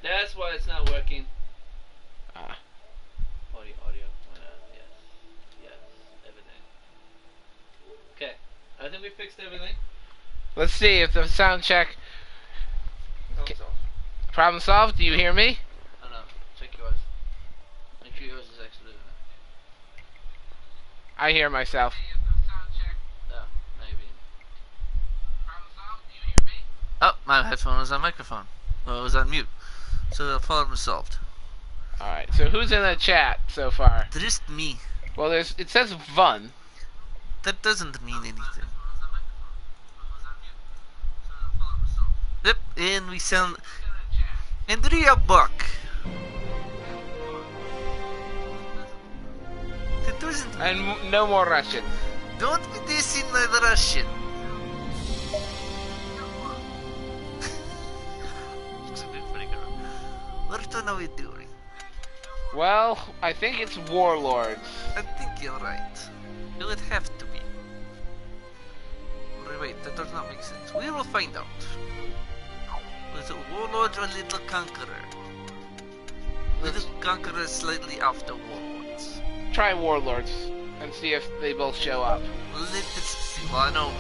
That's why it's not working. Ah. Audio. Why not? Yes, everything. Okay, I think we fixed everything. Let's see if the sound check. Problem solved. Do you hear me? Oh no, check yours. Make sure yours is actually doing I hear myself. it. Oh, maybe. Problem solved. Do you hear me? Oh, my headphone was on microphone. Well, it was on mute. So the problem is solved. Alright, so who's in the chat so far? Just me. Well, it says Vun. That doesn't mean anything. Yep, and we sound... Andrea Buck. That doesn't... And no more Russian. Don't be dissing my Russian. What are we doing? Well, I think it's Warlords. I think you're right. It would have to be. Wait, that does not make sense. We will find out. Was it Warlords or Little Conqueror? Little Conqueror is slightly after Warlords. Try Warlords and see if they both show up. Let's see. Well, I know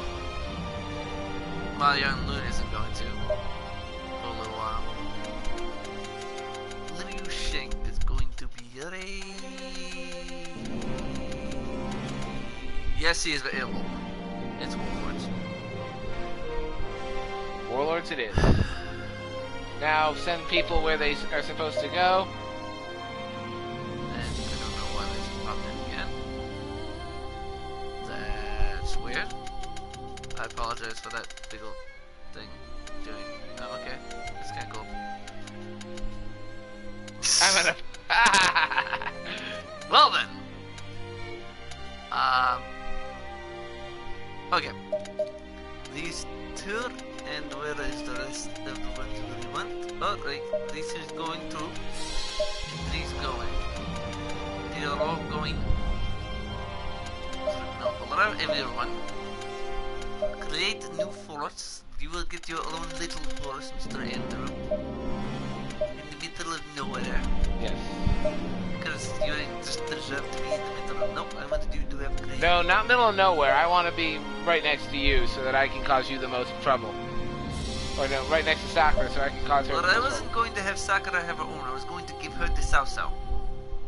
Mario and Loon isn't going to for a little while. Liu Sheng is going to be ready. Yes, he is available. It's Warlords. Warlords it is. Now send people where they are supposed to go. And I don't know why they just popped in again. That's weird. I apologize for that big old thing doing. Oh, okay. That's kind of cool. I'm gonna. Well then. Okay. These two, and where is the rest of the ones we want? Oh, right. This is going through. And these going. They are all going. No, allow everyone. Create new forests. You will get your own little forest, Mr. Andrew. In the middle of nowhere. Yes. Because you just deserve to be in the middle of... Nope, I wanted you to have created... No, not middle of nowhere. I want to be right next to you so that I can cause you the most trouble. Or no, right next to Sakura so I can cause her Well, the I most wasn't going to have Sakura have her own. I was going to give her to Sao Sao.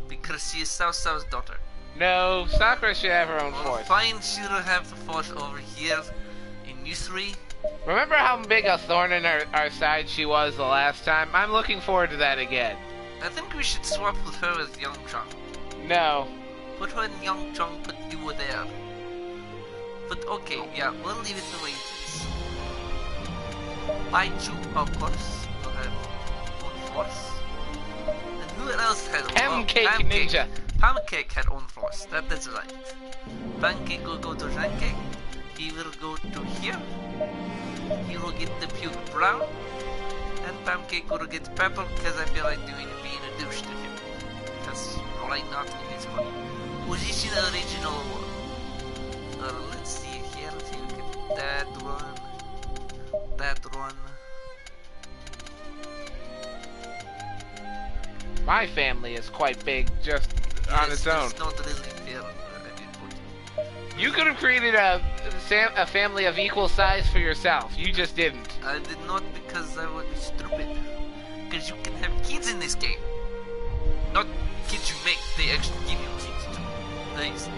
Because she is Sao Sao's daughter. No, Sakura should have her own Well, force. fine, she will have the force over here in you three. Remember how big a thorn in our side she was the last time? I'm looking forward to that again. I think we should swap with her with Young Chong. No. Put her in Young Chong, but you were there. But okay, yeah, we'll leave it the way it is. Baichu, of course, will have own force. And who else has Pancake Pancake. Ninja. Pancake had own force, that's right. Pancake will go to Pancake. He will go to here. He will get the puke brown. And Pancake will get purple because I feel like being a douche to him. Because why not in his money? Position original. Let's see here. If you get that one. That one. My family is quite big just on its own. It's not really fair. You could have created a family of equal size for yourself. You just didn't. I did not because I would be stupid. Because you can have kids in this game. Not kids you make, they actually give you kids too. Nice.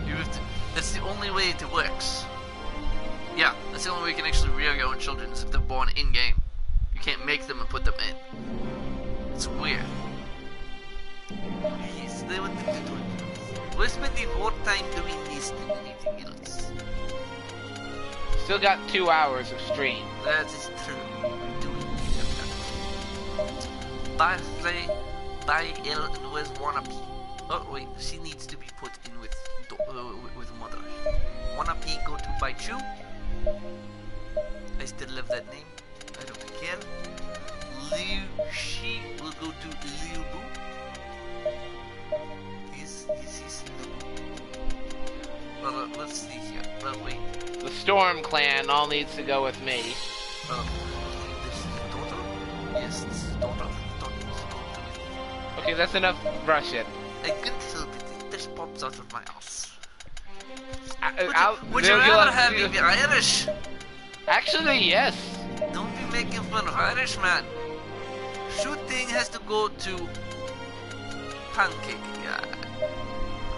You have to, that's the only way it works. Yeah, that's the only way you can actually rear your own children is if they're born in-game. You can't make them and put them in. It's weird. Please, they want me to do it. We're spending more time doing this than anything else. Still got 2 hours of stream. That is true. By El and where's Wannabe? Oh wait, she needs to be put in with mother. Wannabe go to Baichu. I still love that name. I don't care. Liu Shi will go to Liu Bu. He's let's see here. Wait. The Storm Clan all needs to go with me. This is daughter? Yes, this is daughter. Okay, that's enough Russian. I couldn't help it. It just pops out of my ass. Would you you'll rather have me be Irish? Actually, yes. Don't be making fun of Irish, man. Shooting has to go to Pancake. Yeah.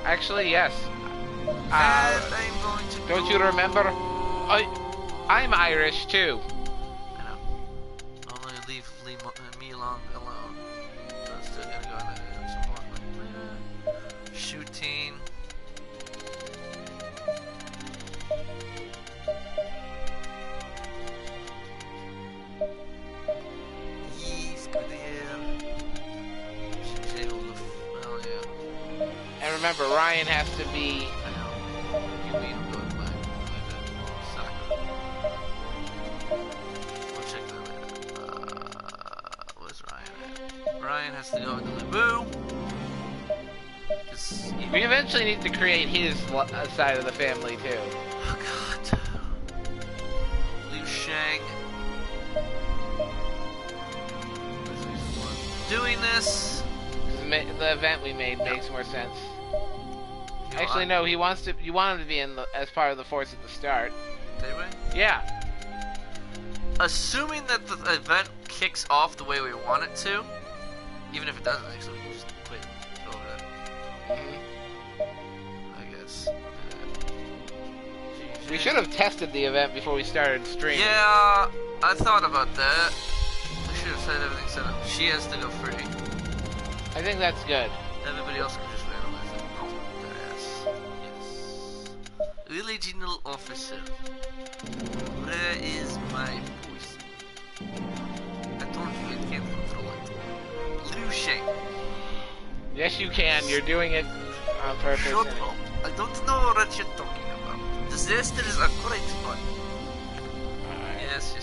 Actually, yes. And I'm going to Don't go... you remember? I'm Irish too. I know. Only leave me alone. I'm still gonna go on some more. Shooting. Yes, good here. Oh yeah. And remember, Ryan has to be. I know. You mean I'm going by soccer. We'll check that later. Where's Ryan at? Ryan has to go with the Laboo. We eventually need to create his side of the family too. Oh god. Liu Shang. Doing this. The event we made makes more sense. You know, Actually, no. He wanted to be in as part of the force at the start. Did we? Yeah. Assuming that the event kicks off the way we want it to, even if it doesn't, actually, we can just quit. Go over that. I guess. We should have tested the event before we started streaming. Yeah, I thought about that. I should have said everything set up. She has to go free. I think that's good. Everybody else can just randomize it. Oh, their ass. Yes. Regional officer. Where is my voice? I told you I can't control it. Liu Shang. Yes, you can. You're doing it on purpose. Shut up. I don't know what you're talking about. Disasters are great fun. Yes.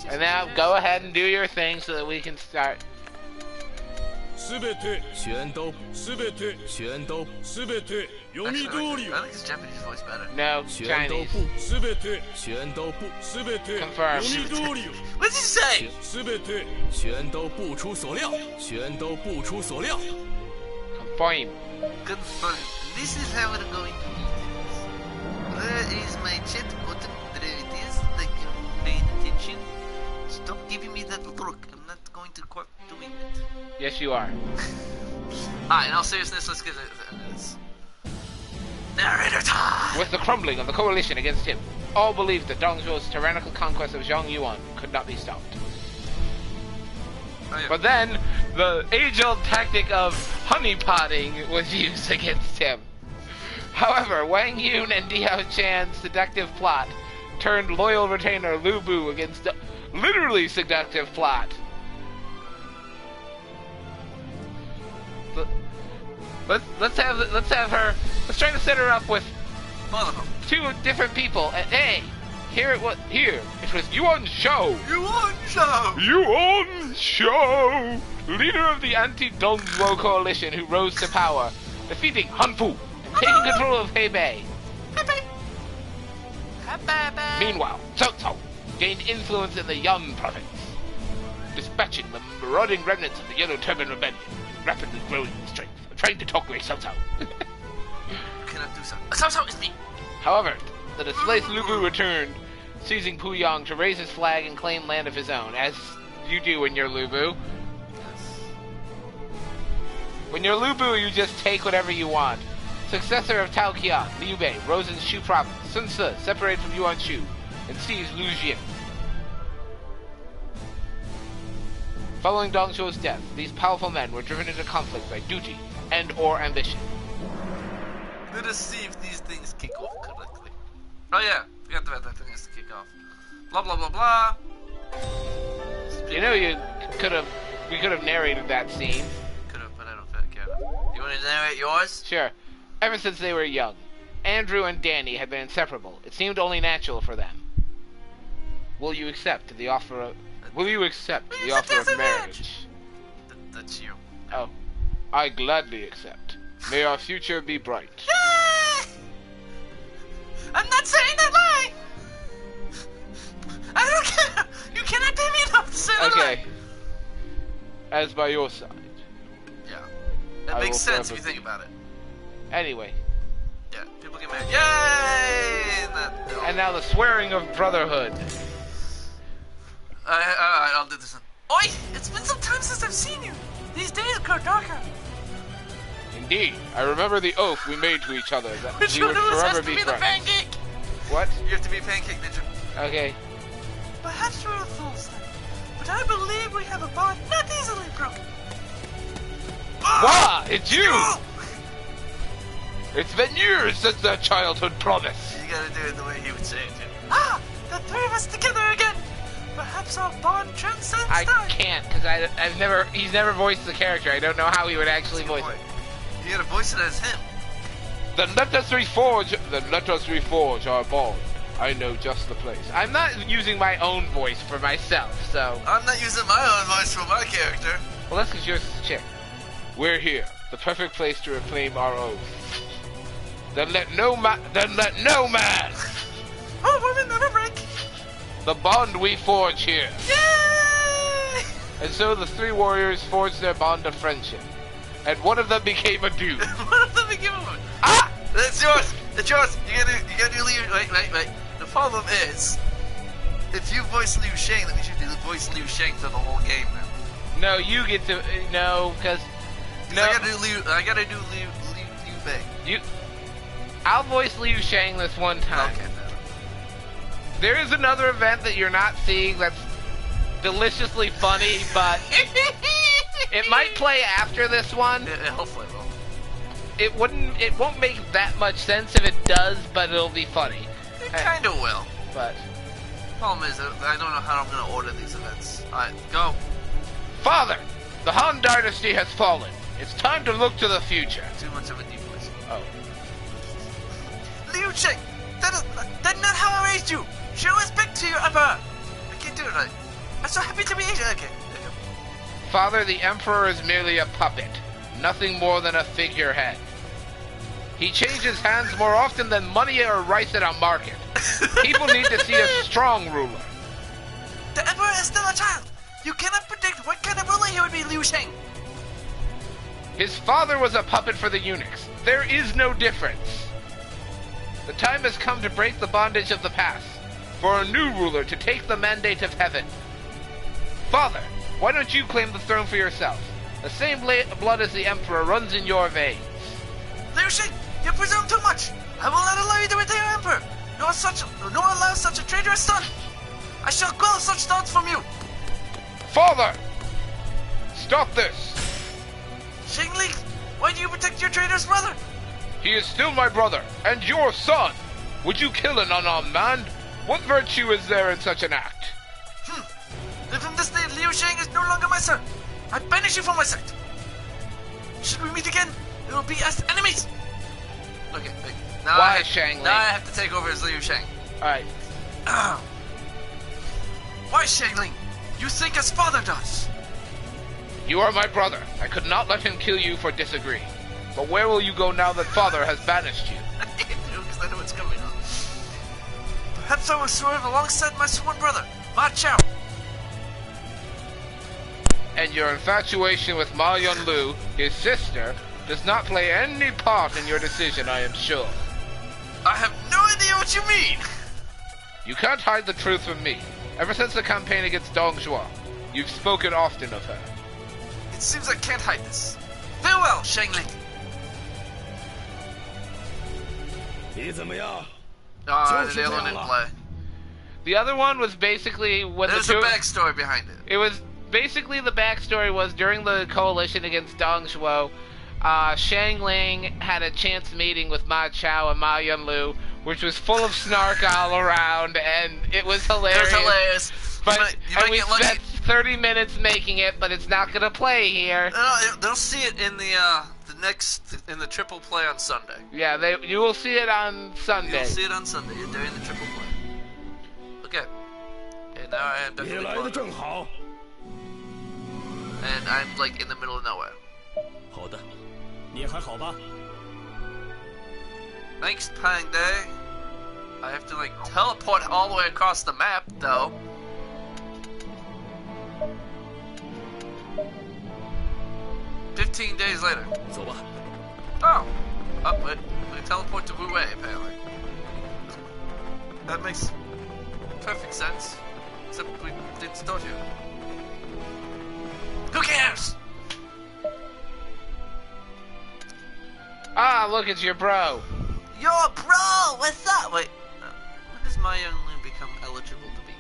And now go ahead and do your thing so that we can start. Actually, I think his Japanese voice better. No, Chinese. Confirmed. What's he say? Confirm. Confirm. This is how we're going to do this. Where is my chat button? There it is. Like, paying attention. Stop giving me that look. I'm not going to quit doing it. Yes, you are. Alright, in all seriousness, let's get into this. Narrator time! With the crumbling of the coalition against him, all believed that Dong Zhuo's tyrannical conquest of Zhongyuan could not be stopped. Oh, yeah. But then, the age-old tactic of honeypotting was used against him. However, Wang Yun and Diao Chan's seductive plot turned loyal retainer Lu Bu against the literally seductive plot. Let's try to set her up with two different people. And hey, here it was Yuan Shao. Yuan Shao, leader of the anti-Dong Zhuo coalition who rose to power, defeating Han Fu and taking control of Hebei. Meanwhile, Cao Cao gained influence in the Yan province, dispatching the marauding remnants of the Yellow Turban Rebellion, rapidly growing in strength. I'm trying to talk like Cao Cao. You cannot do so. Cao Cao is me! However, the displaced Lu Bu returned, seizing Puyang to raise his flag and claim land of his own, as you do when you're Lu Bu. Yes. When you're Lu Bu, you just take whatever you want. Successor of Tao Qian, Liu Bei rose in Shu province. Sun Ce separated from Yuan Shu and seized Lu Jin. Following Dong Zhuo's death, these powerful men were driven into conflict by duty and/or ambition. Let us see if these things kick off correctly. Oh yeah, forgot about that thing has to kick off. Blah blah blah blah. You know, we could have narrated that scene. Could have, but I don't care. You want to narrate yours? Sure. Ever since they were young, Andrew and Danny had been inseparable. It seemed only natural for them. Will you accept the offer of marriage? That's you. Oh, I gladly accept. May our future be bright. I'm not saying that lie! I don't care! You cannot pay me enough to say that lie! Okay. as by your side. Yeah. That I makes will sense if forever you think about it. Anyway. Yeah, people get mad. Yay! And now the swearing of brotherhood. Alright, I'll do this one. Oi! It's been some time since I've seen you! These days grow darker. Indeed. I remember the oath we made to each other that Which we one would of us has forever to be be the friends. pancake? What? You have to be pancake ninja. Okay. Perhaps we're fools then, but I believe we have a bond not easily broken. Wah! It's you! It's been years since that childhood promise. You gotta do it the way he would say it, too. Ah! The three of us together again! Perhaps our bond transcends I time. can't, because he's never voiced the character. I don't know how he would actually voice it. You gotta voice it as him. Then let us reforge our bond. I know just the place. I'm not using my own voice for myself, so... I'm not using my own voice for my character. Well, that's because yours is chick. We're here. The perfect place to reclaim our oath. Then let no man... Oh, women never break! The bond we forge here. Yay! And so the three warriors forged their bond of friendship. And one of them became a dude. One of them became a... Ah! That's yours! It's yours! You gotta do Liu... Wait. The problem is, if you voice Liu Shang, that means you have to voice Liu Shang for the whole game now. No, you get to... No, because... No. I gotta do Liu Bei. I'll voice Liu Shang this one time. Okay, no. There is another event that you're not seeing that's deliciously funny, but it might play after this one. Hopefully it will. It won't make that much sense if it does, but it'll be funny. It kinda will. But Problem is, I don't know how I'm gonna order these events. Alright, go. Father, the Han Dynasty has fallen. It's time to look to the future. Too much of a deep voice. Oh. Liu Shang! That's not how I raised you! Show respect to your upper! I can't do it right. I'm so happy to be Asian. Okay. Father, the Emperor is merely a puppet, nothing more than a figurehead. He changes hands more often than money or rice at a market. People need to see a strong ruler. The Emperor is still a child! You cannot predict what kind of ruler he would be, Liu Shang! His father was a puppet for the eunuchs. There is no difference. The time has come to break the bondage of the past, for a new ruler to take the mandate of heaven. Father, why don't you claim the throne for yourself? The same blood as the Emperor runs in your veins. Liu Shang, you presume too much! I will not allow you to retire Emperor, nor allow such a traitorous son! I shall quell such thoughts from you! Father! Stop this! Shang Li, why do you protect your traitorous brother? He is still my brother, and your son! Would you kill an unarmed man? What virtue is there in such an act? Then from this day, Liu Shang is no longer my son. I banish you from my sight. Should we meet again, it will be as enemies. Okay, wait. Now Why, Shang Li? Now I have to take over as Liu Shang. Alright. Why, Shang Li? You think as father does. You are my brother. I could not let him kill you for disagreeing. But where will you go now that father has banished you? I can't do it because I know what's coming on. Perhaps I will serve alongside my sworn brother, Ma Chao. And your infatuation with Ma Yunlu, his sister, does not play any part in your decision, I am sure. I have no idea what you mean! You can't hide the truth from me. Ever since the campaign against Dong Zhuo, you've spoken often of her. It seems I can't hide this. Farewell, Shang Li! Ah, the other one didn't play. The other one was basically when There's a backstory behind it. It was basically the backstory was during the coalition against Dong Zhuo, Shang Ling had a chance meeting with Ma Chao and Ma Yunlu, which was full of snark all around, and it was hilarious. It was hilarious. But you might we get lucky. spent 30 minutes making it, but it's not gonna play here. No, they'll see it in in the triple play on Sunday. Yeah, you will see it on Sunday. You'll see it on Sunday during the triple play. Okay. And now I am definitely caught up. And I'm like in the middle of nowhere. Thanks, Pang Day. I have to like teleport all the way across the map, though. 15 days later. 走吧。 Oh! Oh, wait. We teleport to Wu Wei, apparently. That makes perfect sense. Except we didn't start here. Who cares? Ah, look, it's your bro. Yo, bro! What's up? Wait. When does my young Loon become eligible to be?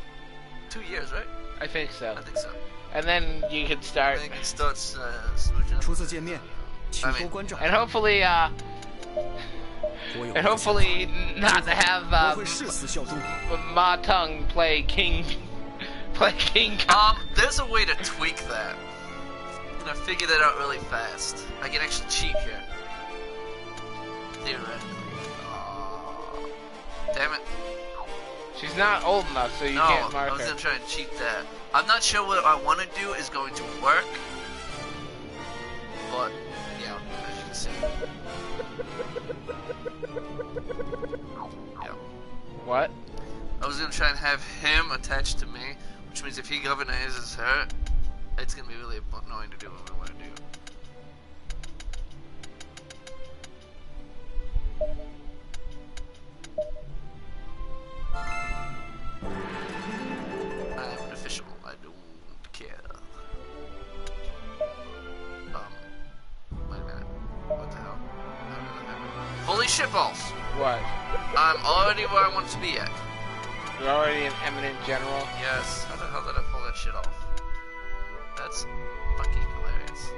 2 years, right? I think so. I think so. And then you can start. I think it starts smooching up. 初次见面，请多关照。 And hopefully, 我有 and hopefully not to have 我会誓死效忠。 Ma Tung play King Kong. There's a way to tweak that. And I figured that out really fast. I can actually cheat here. Theoretically. Damn it. She's not old enough, so you No, can't I mark was her. gonna try and cheat that. I'm not sure what I want to do is going to work. But, yeah, as you can see. Yeah. What? I was gonna try and have him attached to me, which means if he governor's her, it's gonna be really annoying to do what we want to do. I'm an official. I don't care. Wait a minute. What the hell? Holy shitballs! What? I'm already where I want to be at. You're already an eminent general. Yes. How the hell did I pull that shit off? That's fucking hilarious.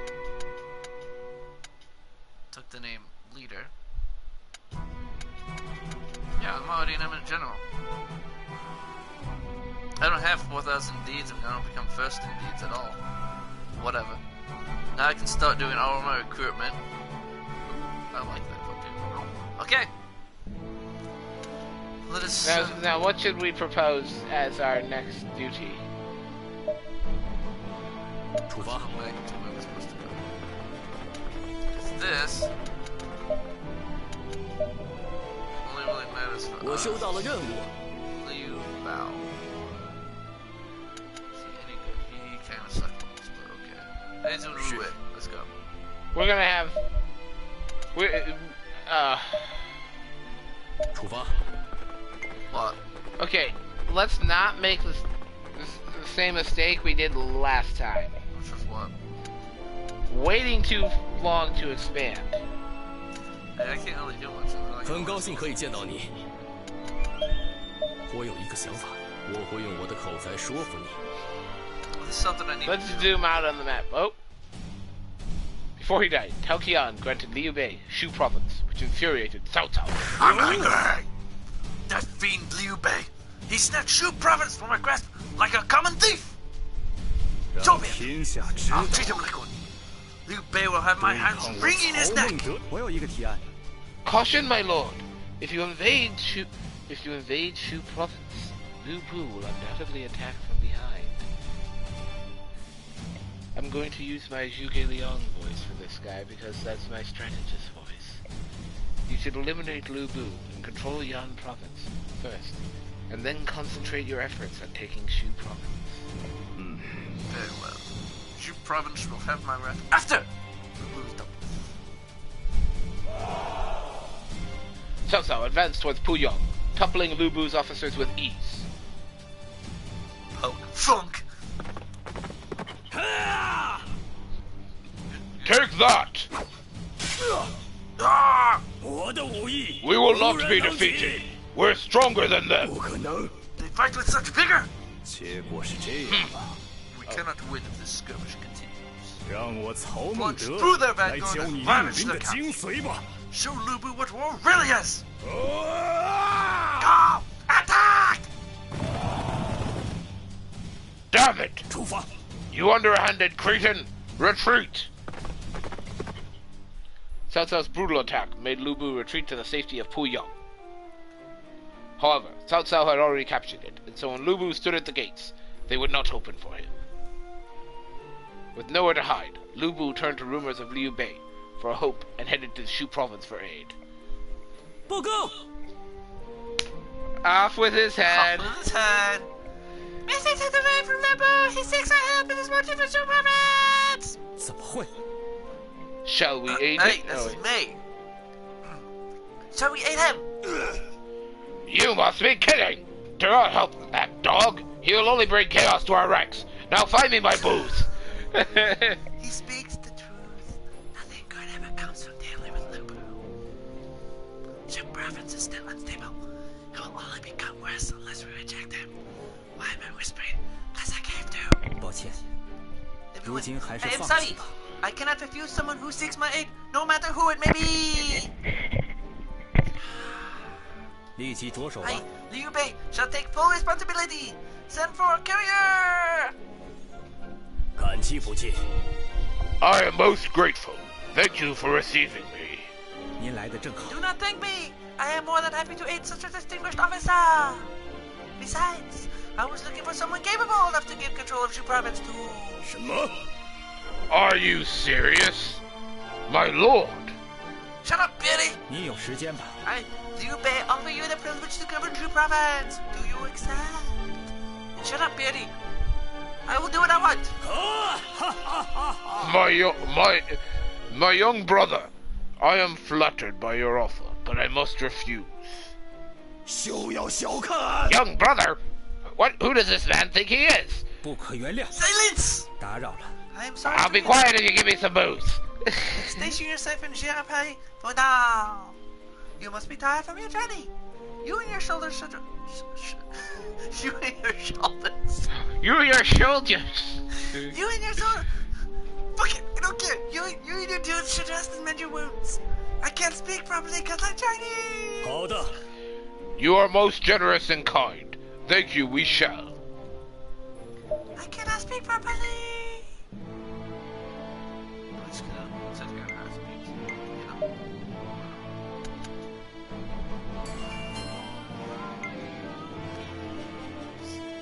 Took the name leader. Yeah, I'm already an eminent general. I don't have 4,000 deeds and I don't become first in deeds at all. Whatever. Now I can start doing all of my recruitment. I like that fucking. Okay. Let us. Now, what should we propose as our next duty? 出发。 Go back to where we're supposed to go. 'Cause this only really matters for 我 us. 收到了任务。 Liu Bao. See any good? He kind of sucks, but okay. Hey, Zuru, let's go. We're gonna have.出发。 What? Okay, let's not make the same mistake we did last time. Which was what? Waiting too long to expand. Hey, I can't really do much. 很高兴可以见到你。我有一个想法，我会用我的口才说服你。 There's something I need Let's to do. zoom out on the map. Oh. Before he died, Tao Qian granted Liu Bei Shu province, which infuriated Cao Cao. I'm angry! That fiend Liu Bei! He snatched Shu province from my grasp like a common thief! 让天下知道 I'll treat him like one. Liu Bei will have my hands wringing his 曹 neck! 孟德。我有一个提案， Caution, my lord! If you invade Shu province, Lu Bu will undoubtedly attack from behind. I'm going to use my Zhuge Liang voice for this guy because that's my strategist voice. You should eliminate Lu Bu and control Yan province first, and then concentrate your efforts on taking Shu province. Very well. Shu province will have my wrath after! Cao Cao advanced towards Puyong, toppling Lu Bu's officers with ease. Oh, funk! Take that! Ah! 我的武艺 We will not be defeated. We're stronger than them. 不可能。 They fight with such vigor! 结果是这样吧？ We cannot win if this skirmish continues. 让我曹孟 Plunge 德 through their 来 vanguard 教 and 你 vanish 绿林 their 的 camp. 精髓吧！ Show Lu Bu what war really is! 啊 Go! Attack! Damn it! 出发！ You underhanded cretin! Retreat! Cao Cao's brutal attack made Lu Bu retreat to the safety of Puyang. However, Cao Cao had already captured it, and so when Lu Bu stood at the gates, they would not open for him. With nowhere to hide, Lu Bu turned to rumors of Liu Bei for a hope and headed to the Shu province for aid. 报告！ Off with his head! Off with his head! Message to the man from Lepo! He seeks our help in his motive for Shu province! 怎么会？ Shall we aid Hey, him? this Oh, is me. Shall we aid him? you must be kidding! Do not help that dog. He will only bring chaos to our ranks. Now find me my booth. He speaks the truth. Nothing good ever comes from dealing with Lubu. Your province is still unstable. It will only become worse unless we reject him. Why am I whispering? Plus I came to. 抱歉，如今还是 I am 放 sorry. 弃吧。 I cannot refuse someone who seeks my aid, no matter who it may be. 立即着手吧 I,。Liu Bei, shall take full responsibility. Send for a courier. 感激不尽， I am most grateful. Thank you for receiving me. 您来的正好。 Do not thank me. I am more than happy to aid such a distinguished officer. Besides, I was looking for someone capable enough to give control of Shu province to. 什么？ Are you serious? My lord. Shut up, Beauty. 你有时间吧？ I, Liu Bei, offer you the privilege to govern Shu province. Do you accept? Shut up, Beauty. I will do what I want. My young brother. I am flattered by your offer, but I must refuse. 休要小看， Young brother? Who does this man think he is? 不可原谅， Silence. 打扰了。 I am sorry. I'll to be be- quiet if you give me some booze. Station yourself in Xiapai for now. You must be tired from your journey. You and your shoulders should. You and your shoulders. You and your shoulders. You and your shoulders. Fuck it, I don't care. You and your dudes should rest and mend your wounds. I can't speak properly because I'm Chinese. 好的， You are most generous and kind. Thank you, we shall. I cannot speak properly.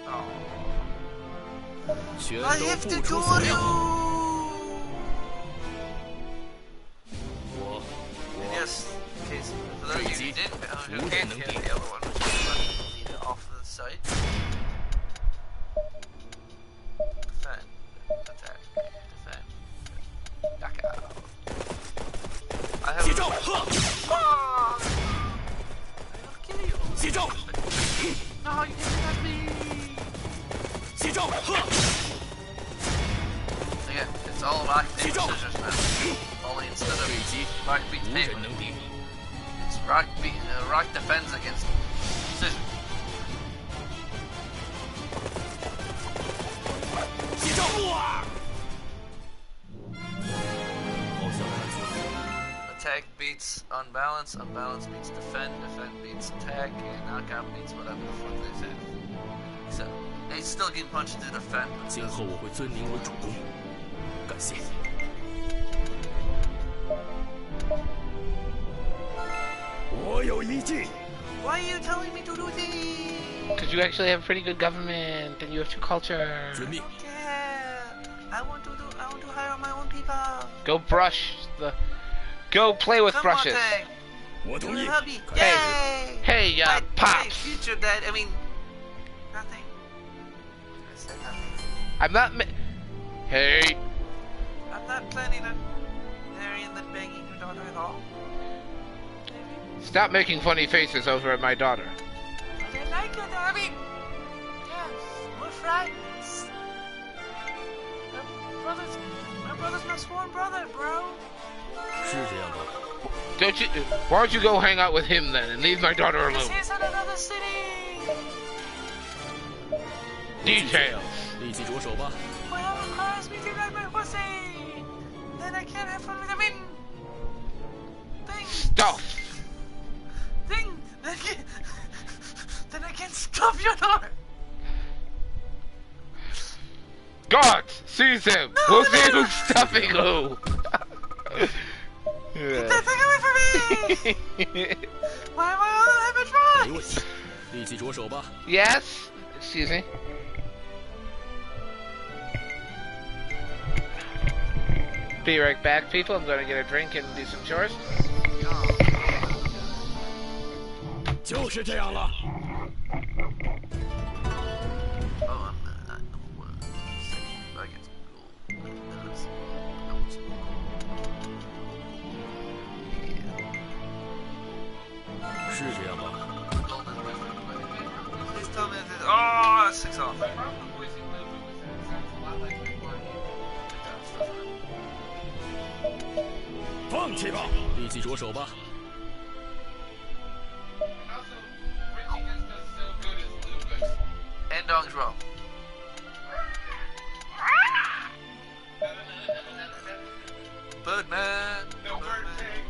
Oh. 全 I 都 have 付 to 出 call 所料。 you. 我 Yes, in case for those of you who didn't, who can't hear the other one, which is leave it off to the side. Defend, attack, defend, back out. I have. 击中，呵， Ah! I will kill you. 击中， No, you didn't have me. 击中，呵， Again, it's all rock paper scissors now. Only instead of 对击 rock beat 无 paper, 人能敌。 it's rock defends against scissors. 击中，哇！好像看错了。 Attack beats unbalance, unbalance beats defend, defend beats attack, and knockout beats whatever the fuck they said. So, they still get punched to defend. 今后我会尊您为主公，感谢。我有一计， Why are you telling me to do things? Because you actually have pretty good government and you have true culture. 遵命。 Yeah, I want to hire my own people. Go play with Come brushes. on, Tang. 我 Do 同 the 意。 hubby. Hey. Yay! Hey, My Pops. future dad. I mean, nothing. I said nothing. I'm not. Hey. I'm not planning on marrying the begging your daughter at all. Maybe. Stop making funny faces over at my daughter. I like it. I mean, yes, we're friends. My brother's my sworn brother, bro. 是这样吗？ Why don't you go hang out with him then and leave my daughter Because alone? he's in another city. Details. 立即着手吧。 Well, requires me to ride my horsey. Then I can't have fun with him in. Stuff. Then I can't stop your daughter. Guards, seize him. No, We'll see no. who's stuffing who. Get that thing away from me. Why am I all that much 没 fun? 问题，立即着手吧。 Yes. Excuse me. Be right back, people. I'm gonna get a drink and do some chores. 就是这样了。 Oh, I get gold. things off. My problem with voicing Lubu is that it sounds a lot like my body. It does, doesn't it? 放弃吧，立即着手吧。 And also, Richie just does so good as Lucas. And dogs roll. Birdman! No bird thing.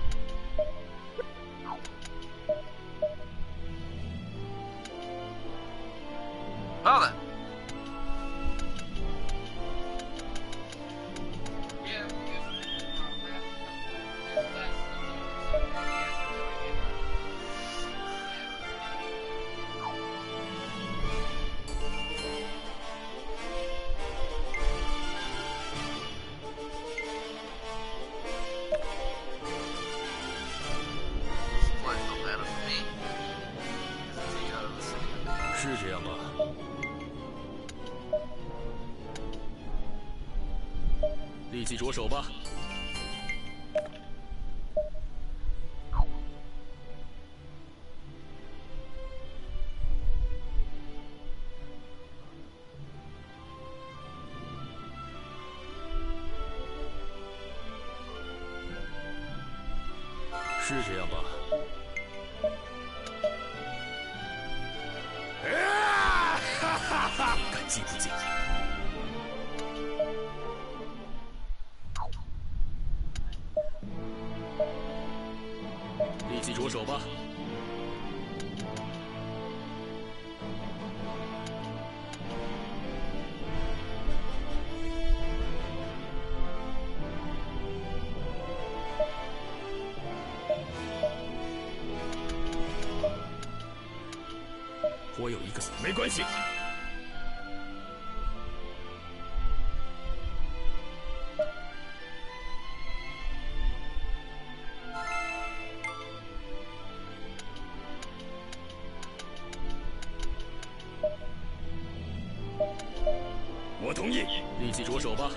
Well then. Yeah, Supply no matter for me. Doesn't take out of the city. 是这样吧？立即着手吧。是这样吧？哈哈哈！看介不介意？立即着手吧。我有一个，没关系。我同意，立即着手吧。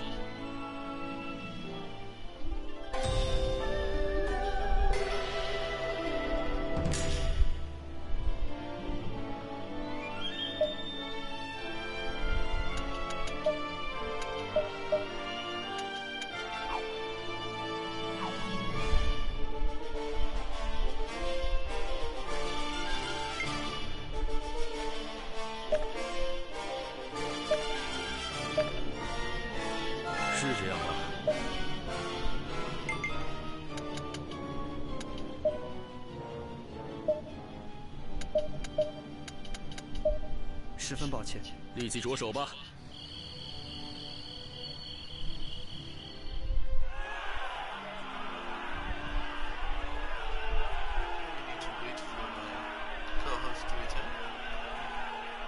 是这样吧？十分抱歉。立即着手吧。We need to wait for my co-host to return.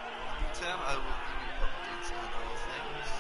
In the meantime, I will give you updates on all things.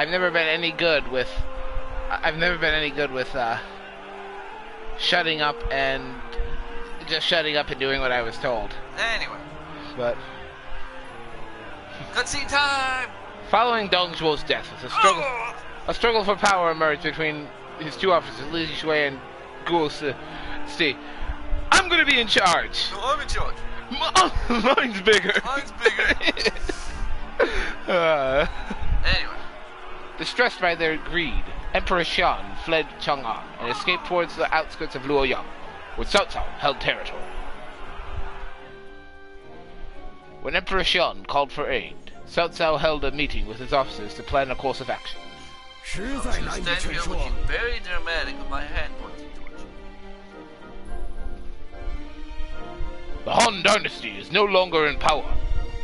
I've never been any good with shutting up and just shutting up and doing what I was told. Anyway, But cutscene time! following Dong Zhuo's death, a struggle for power emerged between his two officers, Li Shui and Guo Si. I'm gonna be in charge. No, I'm in charge. Mine's bigger. Mine's bigger. Anyway. Distressed by their greed, Emperor Xian fled Chang'an and escaped towards the outskirts of Luoyang, where Cao Cao held territory. When Emperor Xian called for aid, Cao Cao held a meeting with his officers to plan a course of action. I'm standing here looking very dramatic with my hand pointing towards you. The Han Dynasty is no longer in power.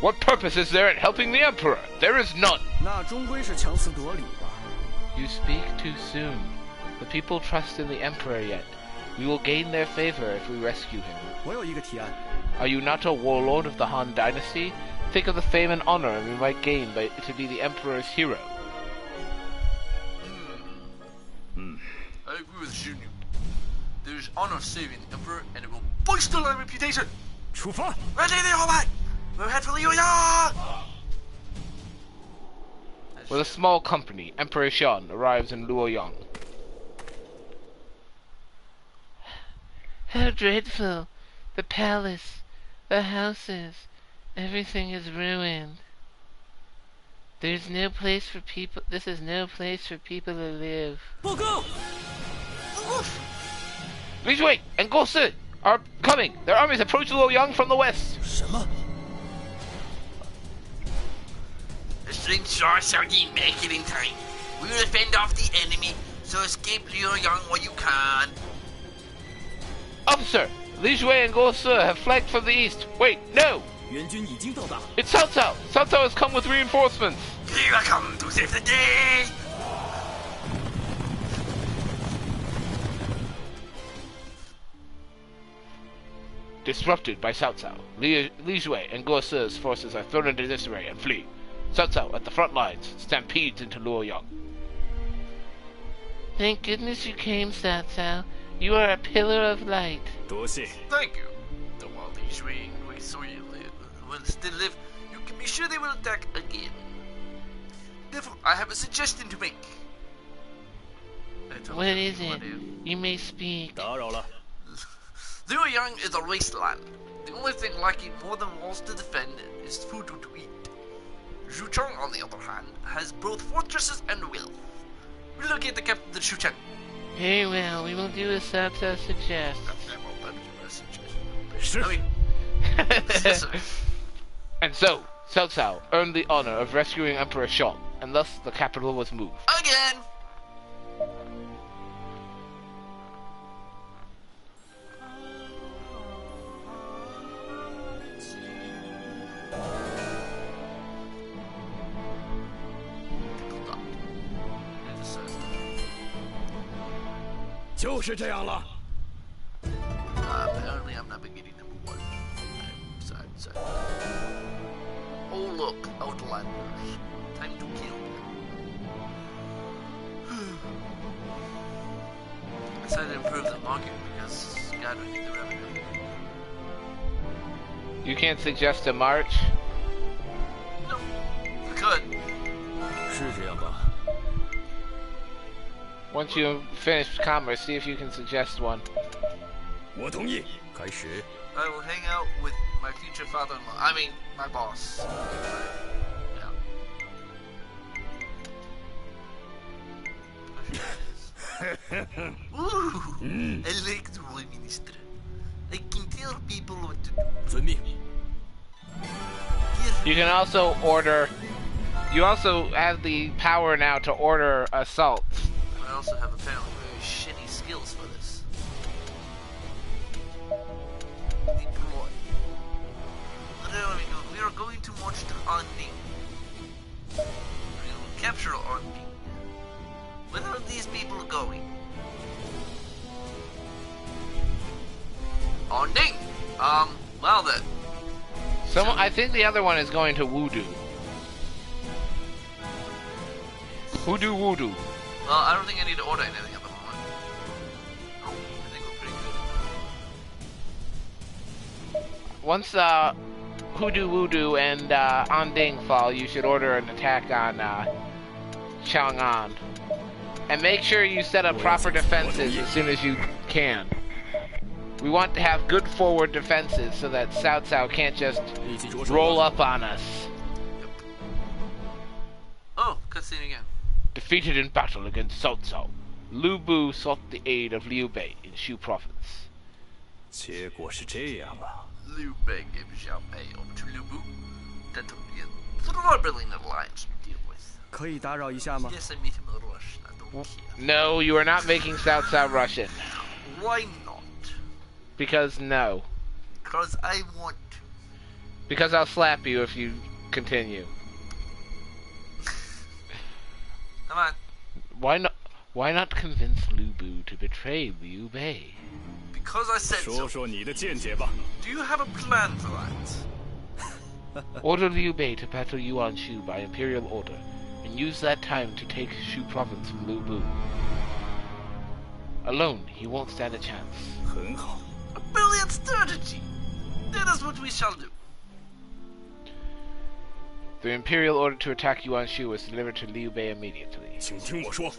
What purpose is there in helping the Emperor? There is none. 那终归是强词夺理吧。 You speak too soon. The people trust in the Emperor yet. We will gain their favor if we rescue him. 我有一个提案， Are you not a warlord of the Han Dynasty? Think of the fame and honor we might gain to be the Emperor's hero. I agree with Xunyu. There's honor saving the Emperor, and it will bolster our reputation. 出发！ Ready, the whole back. We'll head for Luoyang. With a small company, Emperor Xian arrives in Luoyang. How dreadful! The palace, the houses, everything is ruined. There's no place for people. This is no place for people to live. 报告！ Li Shui and Guo Si are coming. Their armies approach Luoyang from the west. 什么？ The strength sure certainly make it in time. We will fend off the enemy, so escape Luoyang while you can. Officer, Li Shui and Guo Si have flanked from the east. Wait, no! 援军已经到达。 It's Cao Cao. Cao Cao has come with reinforcements. Here I come to save the day. Disrupted by Cao Cao, Li Shui and Guo Si's forces are thrown into disarray and flee. Cao Cao, at the front lines, stampedes into Luoyang. Thank goodness you came, Cao Cao. You are a pillar of light. 多谢。 Thank you. The while these ring will still live, you can be sure they will attack again. Therefore, I have a suggestion to make. What is it? You may speak. 打扰了。 Luoyang is a wasteland. The only thing lacking more than walls to defend is food to eat. Zhucheng, on the other hand, has both fortresses and wealth. Relocate the capital to Zhucheng. Very well, we will do as Cao Cao suggests. I mean, yes, sir. And so, Cao Cao earned the honor of rescuing Emperor Xian, and thus the capital was moved. Again. Apparently I'm not beginning number one. I'm sad. Oh look, Outlanders. Time to kill them. I decided to improve the market because God would need the revenue. You can't suggest a march? No, we could. 是这样吧？ Once you finish commerce, see if you can suggest one. 我同意。开始。 I will hang out with my future father-in-law. I mean, my boss. Yeah. Ooh, I like the Prime Minister. I can tell people what to do. 遵命。 You can also order... You also have the power now to order assaults. I also have apparently very shitty skills for this. Deploy. What are we doing? We are going to march to Anding. We will capture Anding. Where are these people going? Anding! Well then. I think the other one is going to Wudu. Hoodoo Woodoo. Well, I don't think I need to order anything at the moment. I think we're pretty good. Once Hoodoo Woodoo and Anding fall, you should order an attack on Chang'an. And make sure you set up proper defenses as soon as you can. We want to have good forward defenses so that Cao Cao can't just roll up on us. Oh, cutscene again. Defeated in battle against Cao Cao, Lu Bu sought the aid of Liu Bei in Shu province. 结果是这样啊！ Liu Bei gave Xiao Bei over to Lu Bu. That took me a troubling alliance to deal with. 可以打扰一下吗？ Yes, I meet him in Russian. I don't care. No, you are not making Cao Cao Russian. Why not? Because no. Because I want to. Because I'll slap you if you continue. Come on. Why not convince Lu Bu to betray Liu Bei? Because I said 说 so. 说你的见解吧。 Do you have a plan for that? Order Liu Bei to battle Yuan Shu by imperial order, and use that time to take Shu province from Lu Bu. Alone, he won't stand a chance. 很好， A brilliant strategy. That is what we shall do. The imperial order to attack Yuan Shu was delivered to Liu Bei immediately. 请听我说。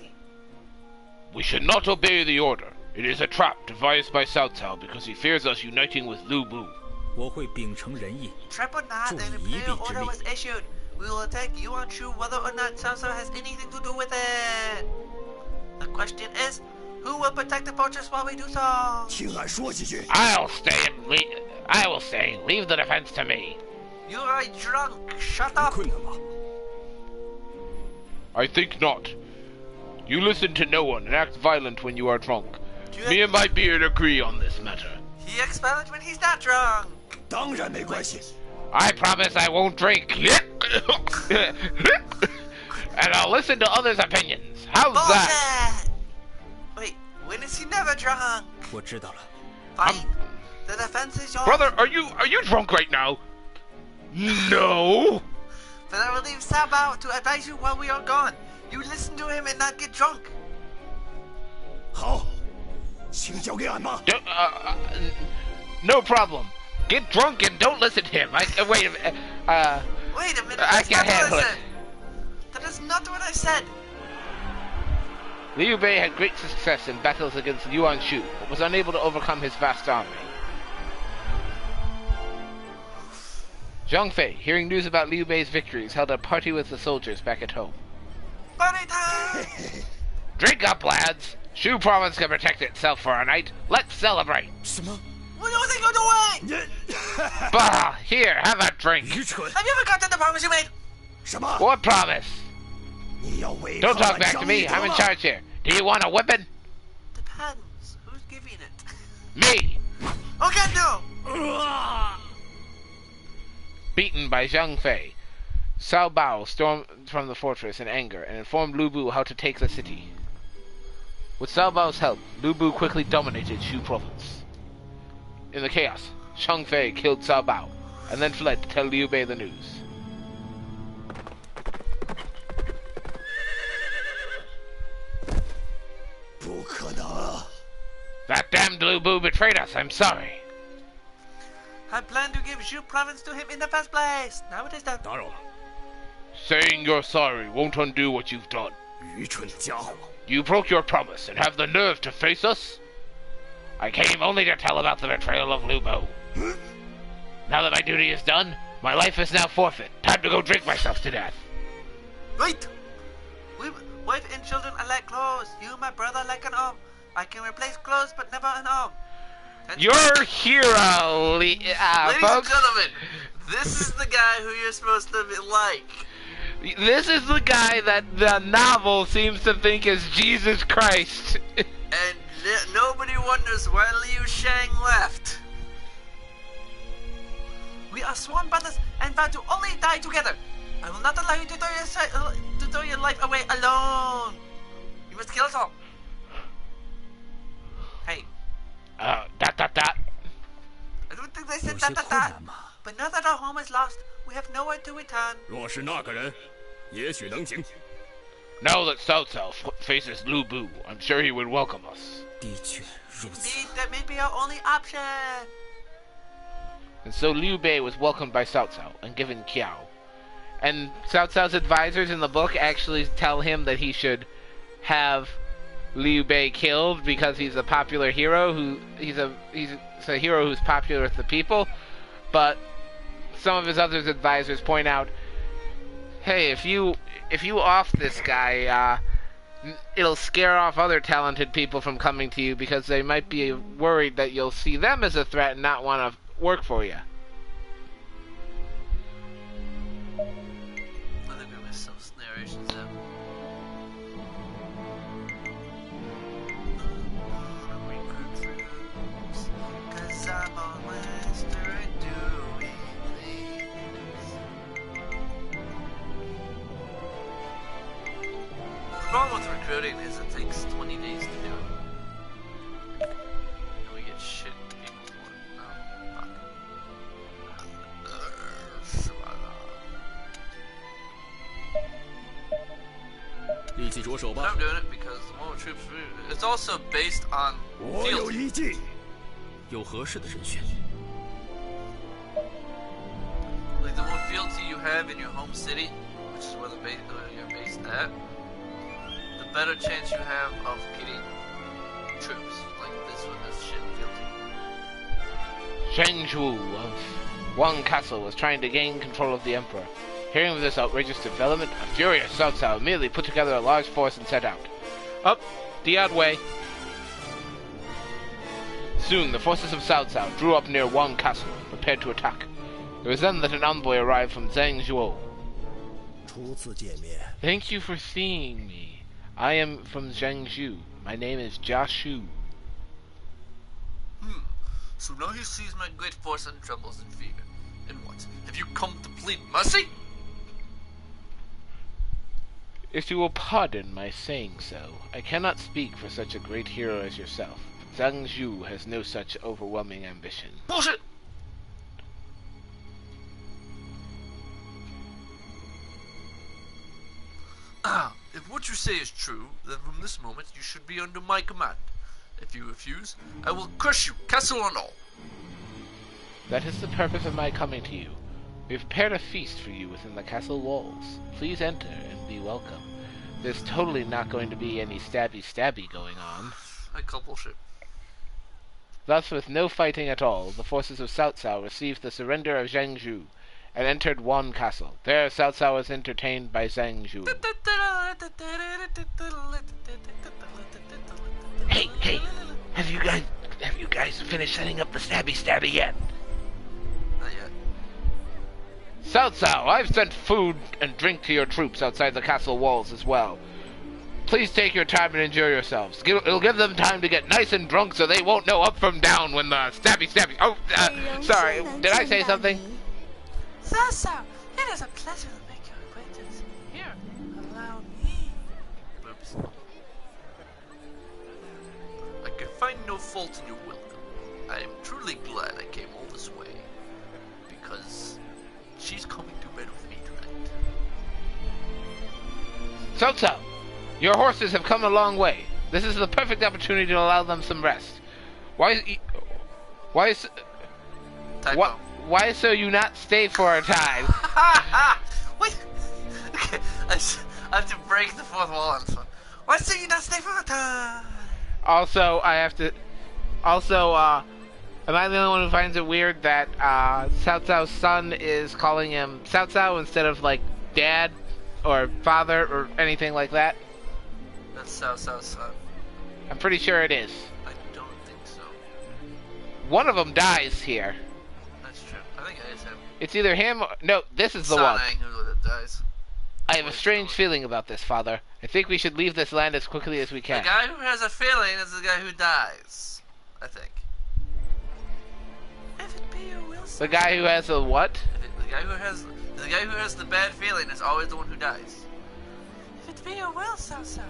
We should not obey the order. It is a trap devised by Cao Cao because he fears us uniting with Lu Bu. 我会秉承仁义， Trap or not, 助 an 你一臂 imperial 之 order 力。 was issued. We will attack Yuan Shu whether or not Cao Cao has anything to do with it. The question is, who will protect the fortress while we do so? 听俺说几句。 I will say, leave the defense to me. You are drunk. Shut 有 up. 困难吗？ I think not. You listen to no one and act violent when you are drunk. Me and my beard agree on this matter. He acts violent when he's not drunk. 当然没关系。 I promise I won't drink. And I'll listen to others' opinions. How's that? Bullshit! Wait, when is he never drunk? 我知道了。 Fine. The defense is yours. Brother, are you drunk right now? No. But I will leave Sabao to advise you while we are gone. You listen to him and not get drunk. 好，请交给俺吧。 No problem. Get drunk and don't listen to him. Wait a minute. Wait a minute. I That's can't not what handle I it. said. That is not what I said. Liu Bei had great success in battles against Yuan Shu, but was unable to overcome his vast army. Zhang Fei, hearing news about Liu Bei's victories, held a party with the soldiers back at home. Party time! Drink up, lads! Shu province can protect itself for a night. Let's celebrate! 什么？ What do you think you're doing? Bah! Here, have a drink. 愚蠢！ Have you forgotten the promise you made? 什么？ What promise? 你要违 Don't 抗 talk 俺 back to 上 me. 一 I'm 德 in 吗？ charge here. Do you want a whipping? Depends. Who's giving it? Me! Okay, no! Beaten by Zhang Fei, Cao Bao stormed from the fortress in anger and informed Lu Bu how to take the city. With Cao Bao's help, Lu Bu quickly dominated Shu province. In the chaos, Zhang Fei killed Cao Bao and then fled to tell Liu Bei the news. That damned Lu Bu betrayed us. I'm sorry. I planned to give Shu province to him in the first place. Now it is done. 打扰了， Saying you're sorry won't undo what you've done. 愚蠢的家伙！ You broke your promise and have the nerve to face us? I came only to tell about the betrayal of Lu Bu. Now that my duty is done, my life is now forfeit. Time to go drink myself to death. Wait! Wife and children are like clothes. You, my brother, like an arm. I can replace clothes, but never an arm. Your hero, Ladies and folks. gentlemen, this is the guy who you're supposed to like. This is the guy that the novel seems to think is Jesus Christ. And nobody wonders why Liu Shang left. We are sworn brothers and vow to only die together. I will not allow you to throw your life away alone. You must kill us all. Hey, Dot. I don't think they 有 said 些 that, 困 that. 难嘛。 But now that our home is lost, we have nowhere to return. 若是那个人，也许能行。Now that Cao Cao faces Lu Bu, I'm sure he would welcome us. 的确如此。 Indeed, that may be our only option. And so Liu Bei was welcomed by Cao Cao and given Kiao. And Cao Cao's advisors in the book actually tell him that he should have Liu Bei killed because he's a popular hero he's a hero who's popular with the people. But some of his other advisors point out, hey, if you off this guy, it'll scare off other talented people from coming to you because they might be worried that you'll see them as a threat and not want to work for you. I think we missed some narrations there. Cause I'm always doing things. The problem with recruiting is it takes 20 days to do it. And we get shit people for it. Oh, fuck. 是吧立即着手吧。 I'm doing it because the more troops it's also based on 我有 field. 一计， 有合适的人选。 Like the more fealty you have in your home city, which is where you're based at, the better chance you have of getting troops. Like this one, this shit fealty. Zheng Zhu of Wang Castle was trying to gain control of the emperor. Hearing of this outrageous development, a furious Cao Cao immediately put together a large force and set out. Up the odd way. Soon, the forces of Cao Cao drew up near Wang Castle, prepared to attack. It was then that an envoy arrived from Zhang Zhuo. 初次见面， Thank you for seeing me. I am from Zhengzhou. My name is Jia Shu. So now he sees my great force and trembles in fear. And what? Have you come to plead mercy? If you will pardon my saying so, I cannot speak for such a great hero as yourself. Zhang Zhu has no such overwhelming ambition. Bullshit! If what you say is true, then from this moment you should be under my command. If you refuse, I will crush you, castle and all. That is the purpose of my coming to you. We have prepared a feast for you within the castle walls. Please enter and be welcome. There's totally not going to be any stabby-stabby going on. I call bullshit. Thus, with no fighting at all, the forces of Cao Cao received the surrender of Zhengzhou and entered Wan Castle. There, Cao Cao was entertained by Zhang Zhu. Hey! Have you guys finished setting up the stabby-stabby yet? Not yet. Cao Cao, I've sent food and drink to your troops outside the castle walls as well. Please take your time and enjoy yourselves. It'll give them time to get nice and drunk so they won't know up from down when the stabby-stabby... Oh, sorry, did I say something? Vassal, it is a pleasure to make your acquaintance. Here, allow me. Oops. I can find no fault in your welcome. I am truly glad I came all this way. Because she's coming to bed with me tonight. Cao Cao, your horses have come a long way. This is the perfect opportunity to allow them some rest. Why so you not stay for a time? Wait! Okay, I have to break the fourth wall on this one. Why so you not stay for a time? Also, am I the only one who finds it weird that Cao Cao's son is calling him Cao Cao instead of like dad or father or anything like that? That's Cao Cao's son. I'm pretty sure it is. I don't think so. One of them dies here. That's true. I think it is him. It's either him or... No, this is the one. Sanang who dies. I have a strange feeling about this, Father. I think we should leave this land as quickly as we The can. guy who has a feeling is the guy who dies. I think. If it be your will, The guy who has a what? the guy who has the bad feeling is always the one who dies. If it be your will, Cao Cao,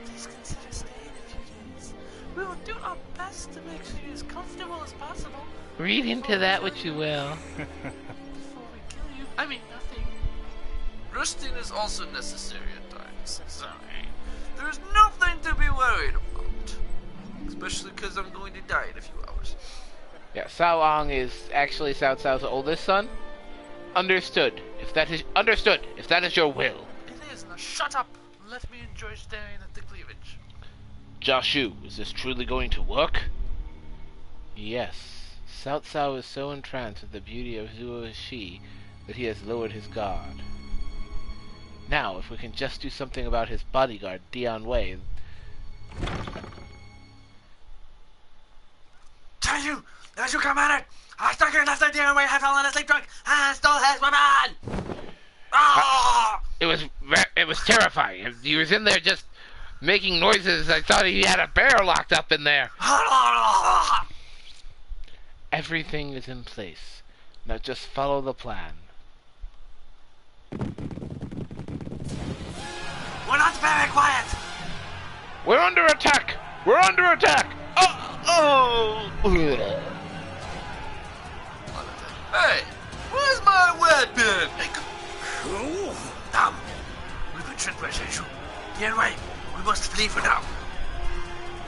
please consider staying a few days. We will do our best to make you as comfortable as possible. Read into that what you will. Before we kill you, I mean nothing. Resting is also necessary at times. Sorry. There's nothing to be worried about. Especially because I'm going to die in a few hours. Yeah, Cao Ang is actually Cao Cao's oldest son. Understood. If that is your will. It is. Now shut up. Let me enjoy staring at the cleavage. Joshu, is this truly going to work? Yes. Cao Cao is so entranced with the beauty of Zuo Shi that he has lowered his guard. Now, if we can just do something about his bodyguard, Dian Wei. Tell you, as you come at it, I stuck your left idea away, have fallen asleep drunk, and stole his weapon! Ah! It was terrifying. He was in there just making noises. I thought he had a bear locked up in there. Everything is in place. Now just follow the plan. We're not very quiet! We're under attack! We're under attack! Oh! Hey! Where's my weapon? We've been tricked by Shishu. Anyway, we must flee for now.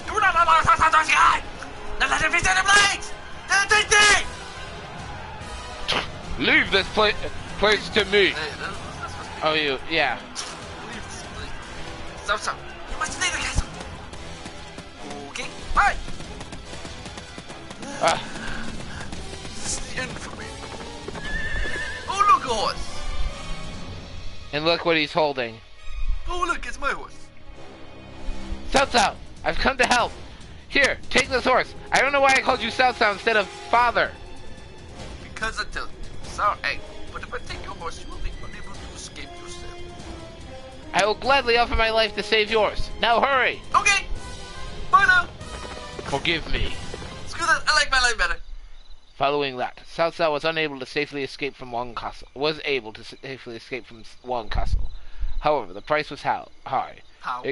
Do not allow us to guy! Now let him be the blades! Leave this place to me. Hey, that's supposed to be... Oh, you, yeah. Leave this place. So, you must leave the castle. Okay, bye! This is the end for me. Oh, look, a horse! And look what he's holding. Oh, look, it's my horse. Cao Cao, I've come to help. Here, take this horse. I don't know why I called you Cao Cao instead of father. Because I tell you to. Sorry, but if I take your horse, you will be unable to escape yourself. I will gladly offer my life to save yours. Now hurry. Okay! Bye now! Forgive me. Screw that, I like my life better. Following that, Cao Cao was unable to safely escape from Wang Castle. However, the price was high. How?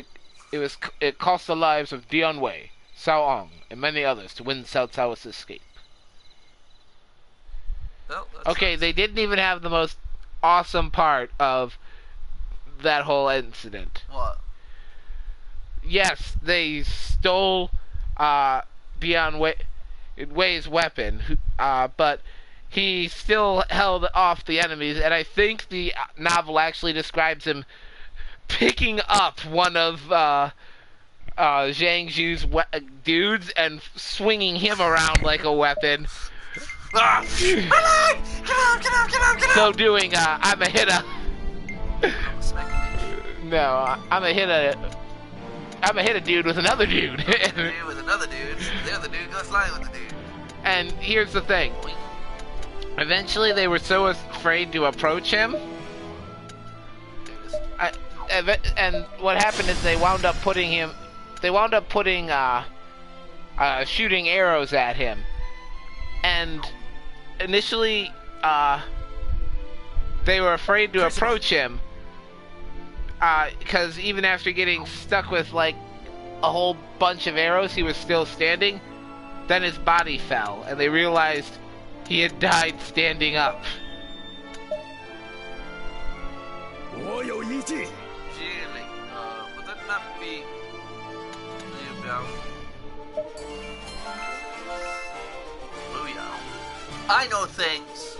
It cost the lives of Dian Wei, Cao Ang, and many others to win Cao Cao's escape. Well, Okay, nice. they didn't even have the most awesome part of that whole incident. What? Yes, they stole Dian Wei's weapon, but he still held off the enemies, and I think the novel actually describes him picking up one of Zhang Zhu's dudes and swinging him around like a weapon. Get out! So doing, I'm a hitter. Smack a No, I'm a hitter dude with another dude. dude with another dude. The other dude goes flying with the dude. And here's the thing. Eventually they were so afraid to approach him. And what happened is they wound up shooting arrows at him. And initially, they were afraid to approach him. Because even after getting stuck with like a whole bunch of arrows, he was still standing. Then his body fell, and they realized he had died standing up. 我有一计， Really? Would that not be Liu Biao? Booyah. I know things.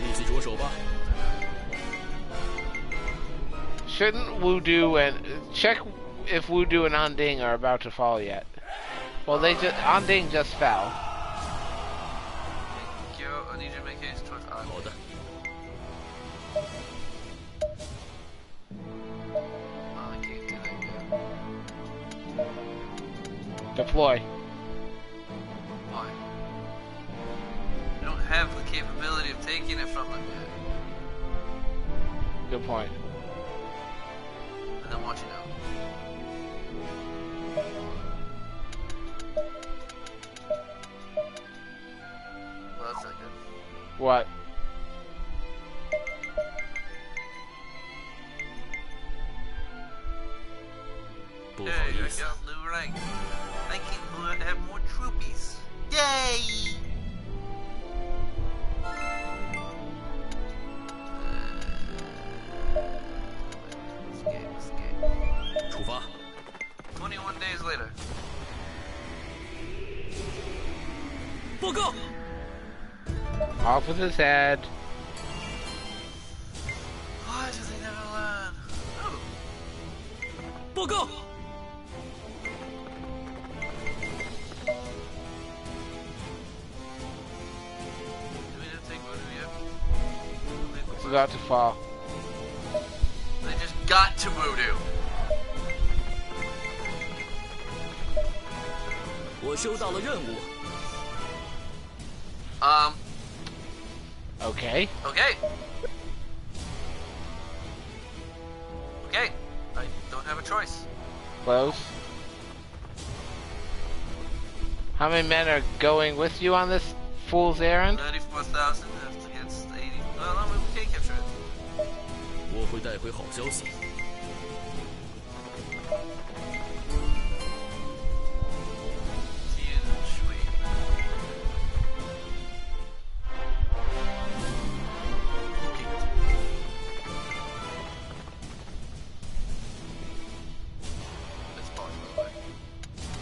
立即着手吧。 Shouldn't Wudu and check if Wudu and Anding are about to fall yet? Well, Anding just fell. Thank you. I need you to make haste towards An. 好的， Oh, I can't do that yet. Deploy. Why? You don't have the capability of taking it from them yet. Good point. And then watch it out. Well, that's not good. What?不 Hey, 好 I 意思， got new rank. I can have more troopies. Yay! 告。 Off with his head. Why do they never learn? Oh, 报告。 do we didn't take voodoo yet? It's about to fall. They just got to voodoo. 我收到了任务。 Okay. Okay. Okay. I don't have a choice. Close. How many men are going with you on this fool's errand? 94,000 against 80. Well, no, we can't capture it. 我会带回好消息。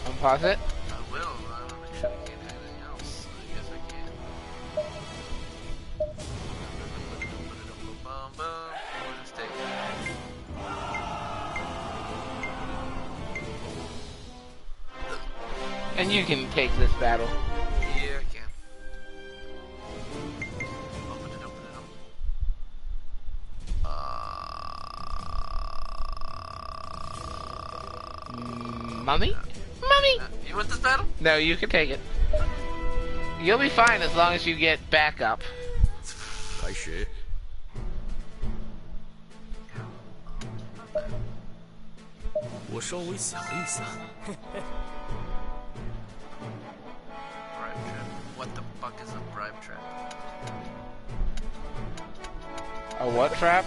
Unpause it. I will. I want to make sure I can't do anything else. I guess I can. We'll just take it. And you can take this battle. Yeah, I can. Open it, open it up. Mummy? Mummy! You want this battle? No, you can take it. You'll be fine as long as you get back up. 开始。我稍微想一想， Bribe trap. What the fuck is a bribe trap? A what trap?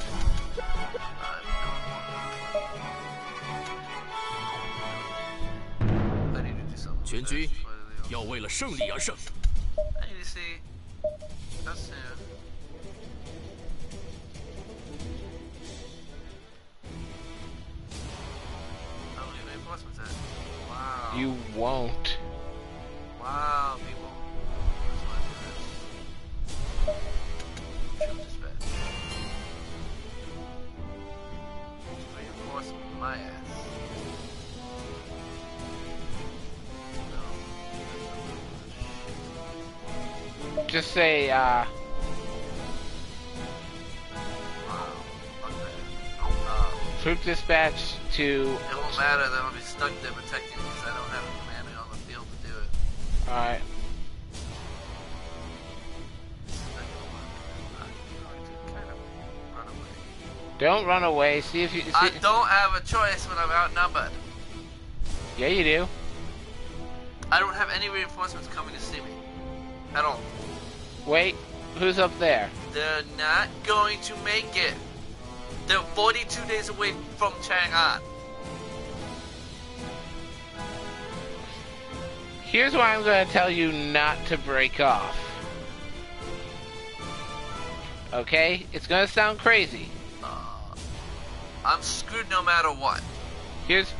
I need to do something. 全军要为了胜利而胜。 I need to see. That's it. How many reinforcements at? Wow. You won't. Wow, people. That's why I do this. Troop dispatch. Reinforce my ass. No. Shit. Just say, Wow. Fuck that. troop dispatch to... It won't matter, then I'll be stuck there protecting because I don't have a commander on the field to do it. Alright. This is not gonna work. I'm going to kind of run away. Don't run away. See if you... See, I don't have a choice when I'm outnumbered. yeah, you do. I don't have any reinforcements coming to see me. At all. Wait, who's up there? They're not going to make it. They're 42 days away from Chang'an. Here's why I'm going to tell you not to break off. Okay? It's going to sound crazy. I'm screwed no matter what. Here's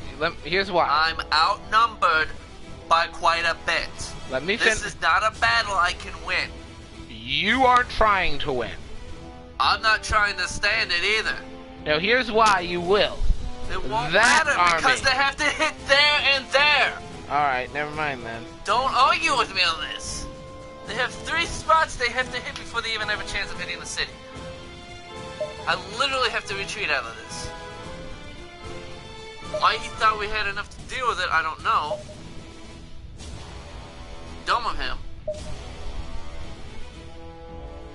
why. I'm outnumbered by quite a bit. Let me This finish. is not a battle I can win. You aren't trying to win. I'm not trying to stand it either. Now here's why you will. It won't That matter because army. they have to hit there and there. Alright, never mind then. Don't argue with me on this. They have 3 spots they have to hit before they even have a chance of hitting the city. I literally have to retreat out of this. Why he thought we had enough to deal with it, I don't know. Dumb of him.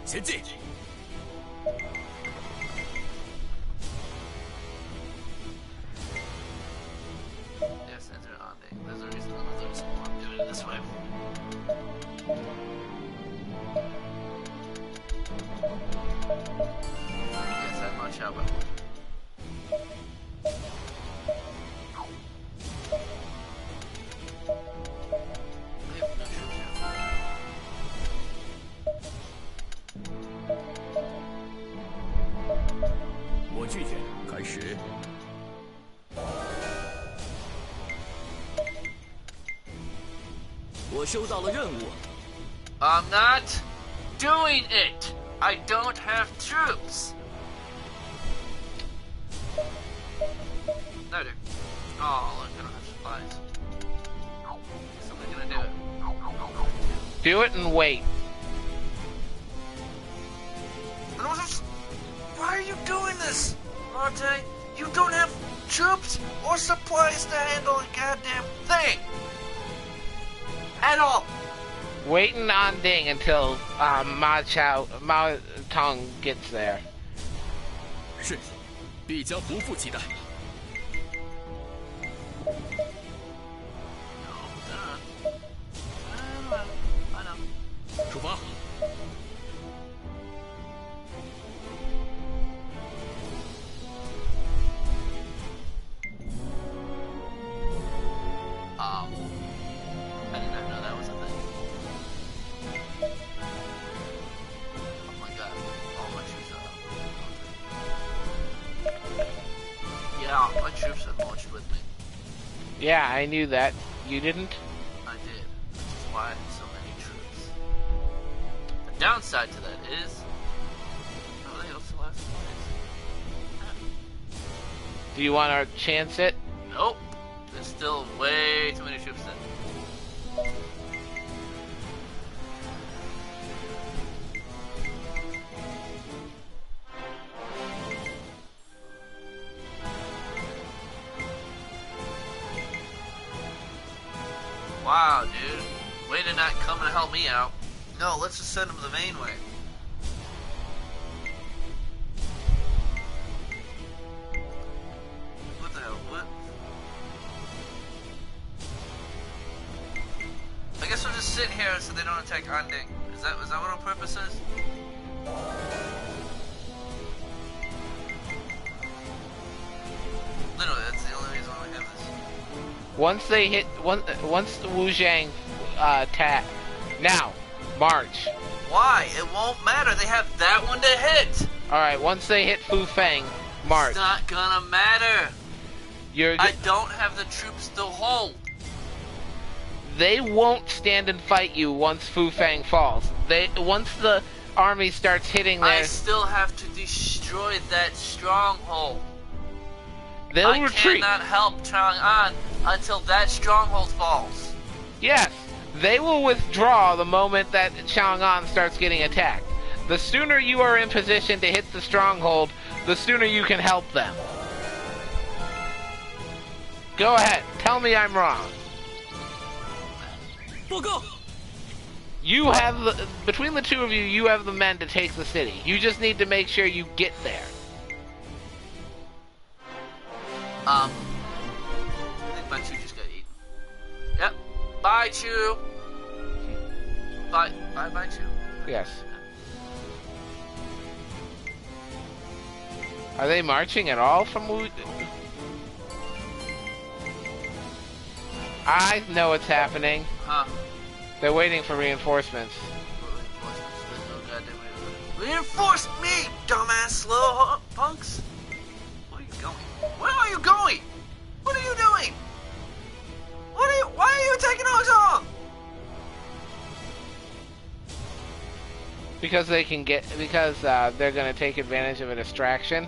前进！ Yes, enter on day. There's a reason why I'm doing it this way. Yes, I'm not sure, but... I have no troops here. 我拒绝。开始。我收到了任务。I'm not doing it. I don't have troops. No, dude. Oh, look, I don't have supplies. Somebody's gonna do it. Do it and wait. Why are you doing this, Marte? You don't have troops or supplies to handle a goddamn thing. At all. Waiting on Ding until Ma Tong gets there. 是，必将不负期待。出发。 I did not know that was a thing. Oh my god, all my troops are up. Yeah, my troops have marched with me. Yeah, I knew that. You didn't? I did, which is why I have so many troops. The downside to that is... Oh, they also have supplies. Do you want to chance it? Nope. There's still way too many troops then. Wow, dude. Way to not come and help me out. No, let's just send them the main way. What the hell? What? I guess we'll just sit here so they don't attack Anding. Is that what our purpose is? Literally, that's the only reason why we have this. Once they hit, once the Wu Zhang attack, now march. Why? It won't matter. They have that one to hit. All right, once they hit Fu Feng, march. It's not gonna matter. You're. I don't have the troops to hold. They won't stand and fight you once Fu Feng falls. Once the army starts hitting their. I still have to destroy that stronghold. They'll retreat. I cannot help Chang'an until that stronghold falls. Yes, they will withdraw the moment that Chang'an starts getting attacked. The sooner you are in position to hit the stronghold, the sooner you can help them. Go ahead, tell me I'm wrong. 报告。 You have between the two of you, you have the men to take the city. You just need to make sure you get there. I think my Chu just got eaten. Yep. Bye, Chu. Bye, Chu. Yes. Are they marching at all from Wu? I know what's happening. Huh? They're waiting for reinforcements. What reinforcements? There's no goddamn reinforcements. Reinforce me, dumbass slow punks. Where are you going? Where are you going? What are you doing? Why are you taking Hong Kong? Because they can get, they're gonna take advantage of a distraction.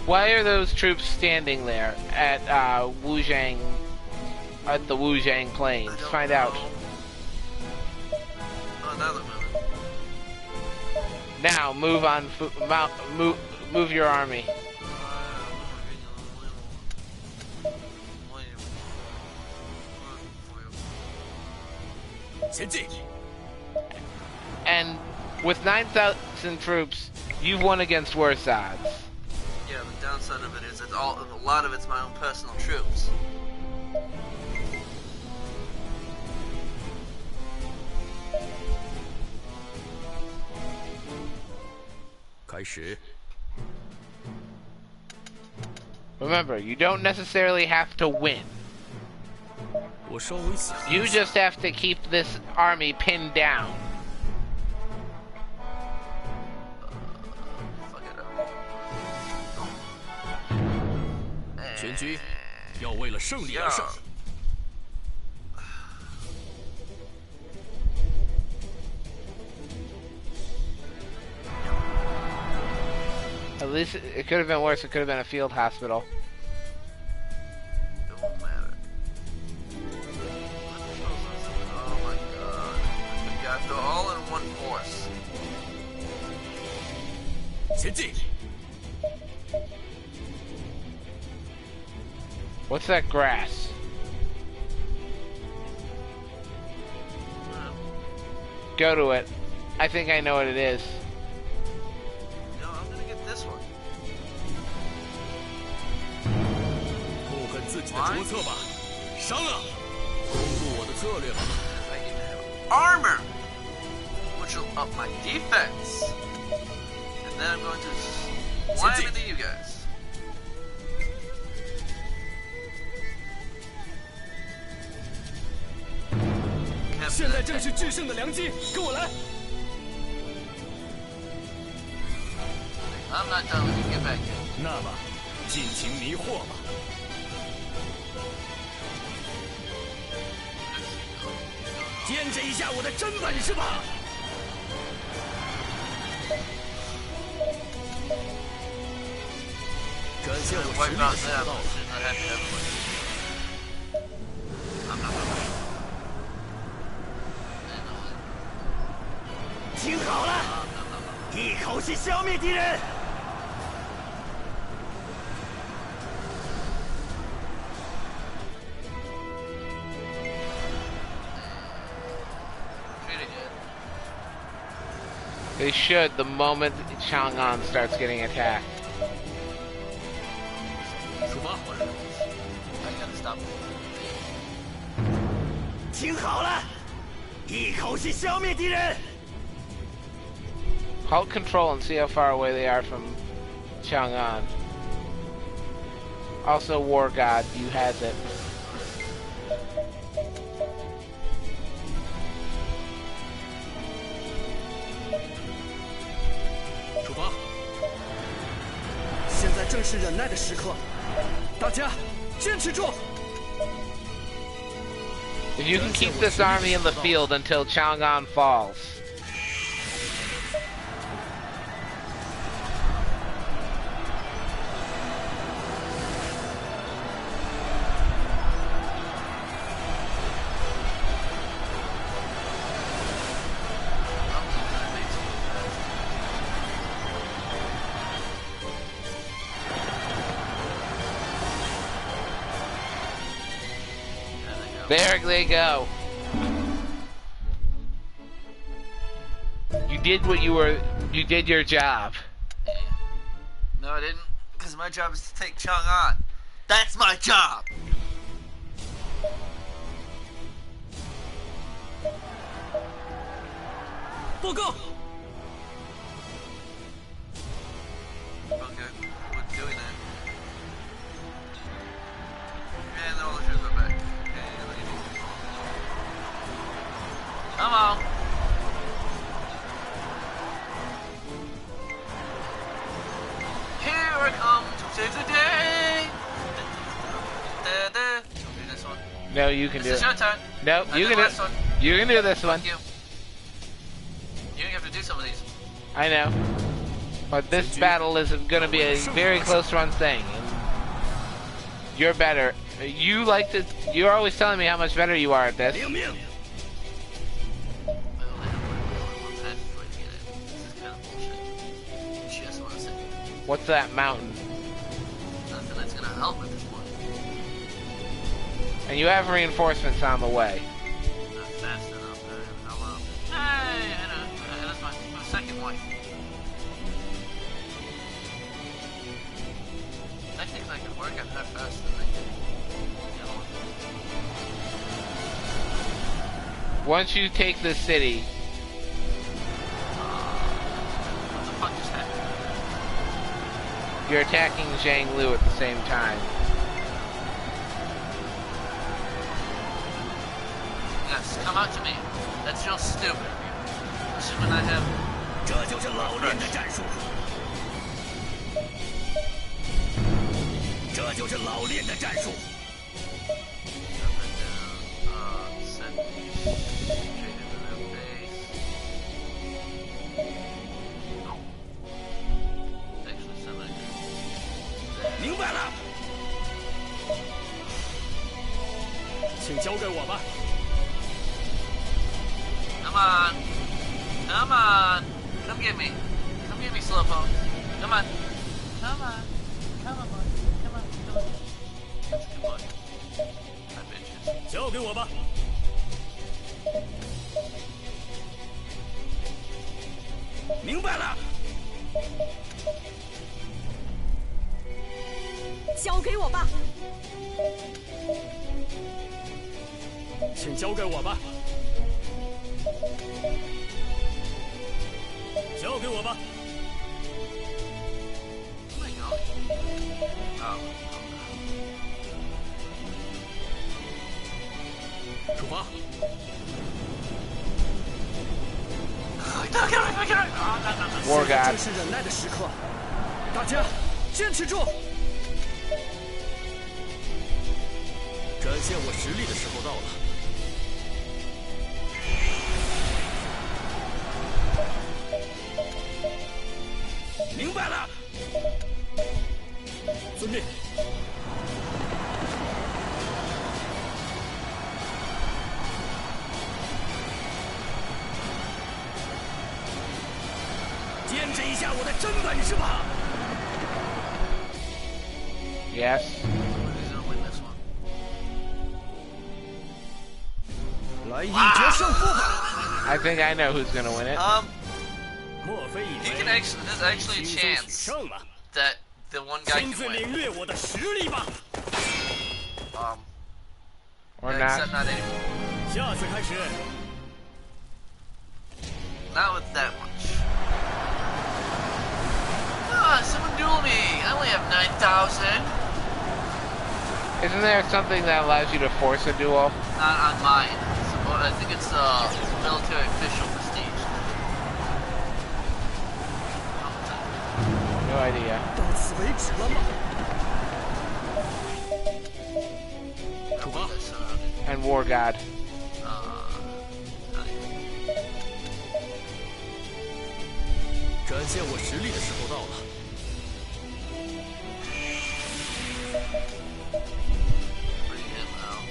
Why are those troops standing there at Wu Zhang, at the Wu Zhang plains? Find out. Oh, now they're moving. Now move on. Move your army. 前进。 And with 9,000 troops, you've won against worse odds. Yeah, the downside of it is a lot of it's my own personal troops. Remember, you don't necessarily have to win. You just have to keep this army pinned down. Fuck it up. 全军要为了胜利而胜。At least it could have been worse. It could have been a field hospital. It won't matter. Oh my god. We got they're all in one force. 前进！ What's that grass? Go to it. I think I know what it is. No, I'm gonna get this one. 痛恨自己的拙策吧，上啊！公布我的策略吧。 I need to have armor, which will up my defense. And then I'm going to slam into you guys. 现在正是制胜的良机，跟我来！ I'm not done with you. Get back here. 那么，尽情迷惑吧。见证一下我的真本事吧！感谢我实 Wipe 力 out 的 them. 小道。 I have to have one. I'm not gonna. 听好了，一口气消灭敌人。 Pretty good. They should the moment Chang'an starts getting attacked. 出发！ I gotta stop. 听好了，一口气消灭敌人。 Hold control and see how far away they are from Chang'an. Also, War God, you has it. 出发！现在正是忍耐的时刻，大家坚持住！ If you can keep this army in the field until Chang'an falls. There they go. You did what you did your job. No, I didn't, because my job is to take Chang'an. That's my job. Go! Okay, we're doing that. And all the troops are back. Okay, look at you. Come on. Here I come to save the day. Do this one. No, you can This do is it. your turn. No, I you did can do last it. one. You can do this one. Fuck you. You have to do some of these. I know. But this battle is going to be a very close run thing. You're better. You like to. You're always telling me how much better you are at this. 领命！ I only have one passageway to get in. This is kind of bullshit. Just want to say. What's that mountain? Nothing that's gonna help at this point. And you have reinforcements on the way. Not fast enough. Hello. Hey, I know. That's my second wife. I think I can work at that faster than I can. The other one. Once you take the city, What the fuck just happened? you're attacking Zhang Lu at the same time. Yes, come out to me. That's real stupid. This is when I have 这就是老练的战术，这就是老练的战术。 up and down, send me straight into their base. Nope. Actually, send 请交给我吧。 Come on. Come on. Come get me. Come get me, Slowpoke. Come on. Come on. Come on, boy. Come on. Come on. That's a good boy. My bitches. 交给我吧。明白了。交给我吧。请交给我吧。交给我吧。 Where am I going? Oh. 出发。 War 正 God. 是忍耐的时刻，大家坚持住。展现我实力的时候到了。明白了。遵命。见证一下我的真本事吧。 Yes. Who's gonna win this one? 来一决胜负吧。 I think I know who's gonna win it. 莫非以 He 为 can actually. There's actually a 轻松取 chance 胜了？ that the one guy 亲 can 自 win. 领略我的实力吧。 Or Except not. not anymore. 下次开始， Not with that much. Ah, someone duel me. I only have 9,000. Isn't there something that allows you to force a duel? Not on mine. I think it's military official prestige. No idea. 到此为止了吗？出发。 And War God. 展现我实力的时候到了。 Bring him out.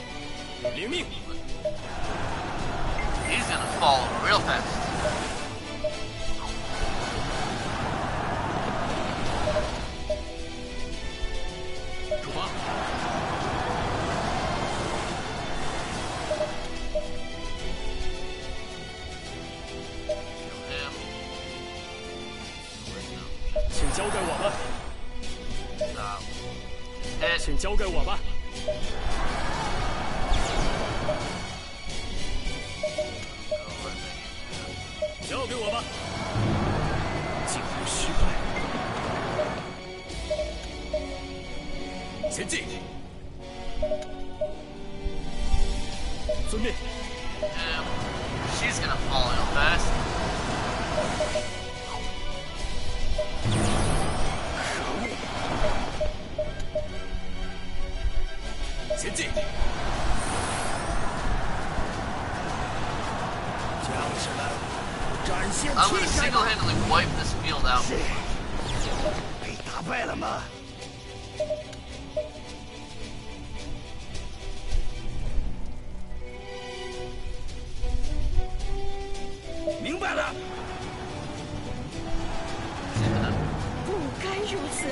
领命。 He's gonna fall real fast. 出发。请交给我吧。 Hit. 请交给我吧。交给我吧。竟然失败。前进。遵命。 She's gonna fall real fast. 前进！将士们，展现 I'm 气 gonna 概吧！ single-handedly wipe this field out. 被打败了吗？明白了。不该如此。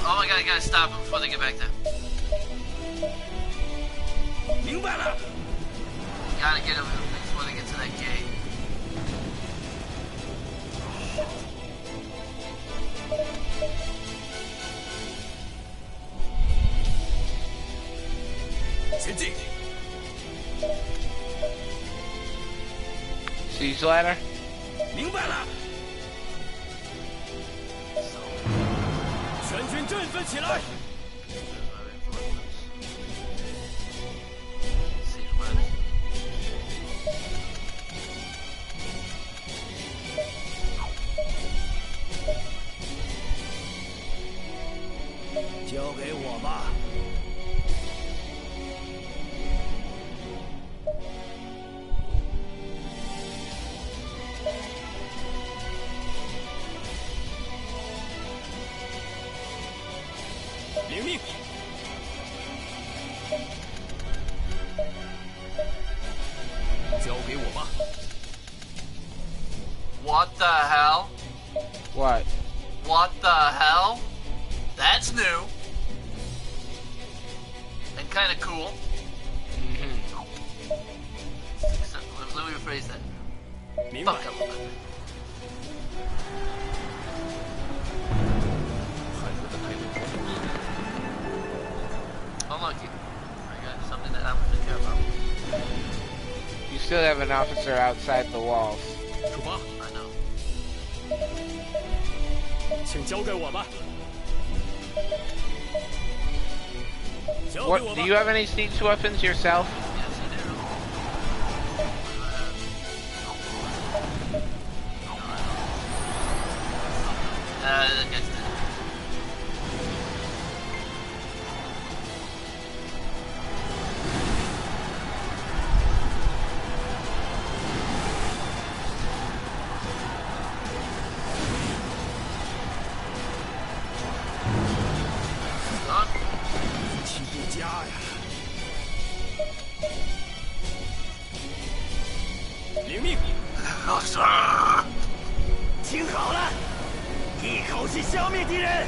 Oh my god, you gotta stop them before they get back there. 明白了。 You gotta get them before they get to that gate. 前进！ Siege ladder? 明白了。全军振奋起来！ Siege ladder. 交给我吧。领命。What the hell? What? What the hell? That's new. And kind of cool. So, let me rephrase that. 明白 Fuck up. Unlucky. I got something that I want to care about. You still have an officer outside the walls. 出发， I know. 请交给我吧。交给 What? 我 Do 吧。 you have any siege weapons yourself? Yes, you do. That guy's dead. Done. 气不佳呀！领命，听好了，一口气消灭敌人。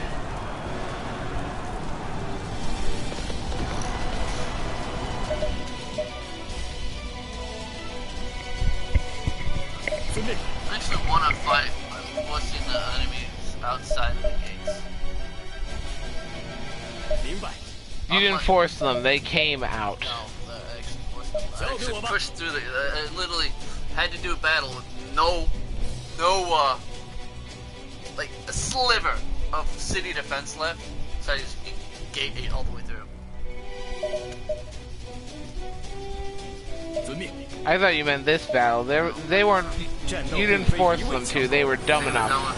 遵命。 I actually want to fight. I'm forcing the enemies outside of the gates. 明白。 You didn't force them, they came out. No, I actually forced them. I actually pushed through the. I literally had to do a battle with no, like a sliver of city defense left. So I just gate 8 all the way through. 遵命。 I thought you meant this battle. They weren't. You didn't force them to. They were dumb No enough. one.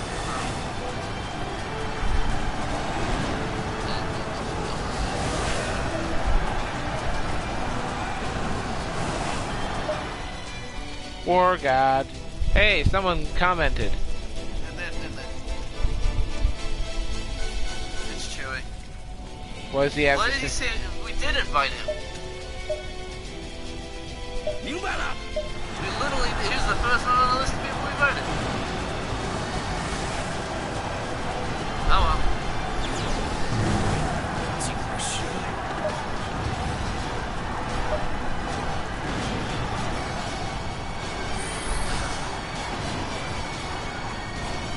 War God. Hey, someone commented. And then. It's Chewy. What does he have What to did he say? say? We did invite him. 明白了。 We literally, he was the first one on the list of people we invited. Oh well. 竟然失败。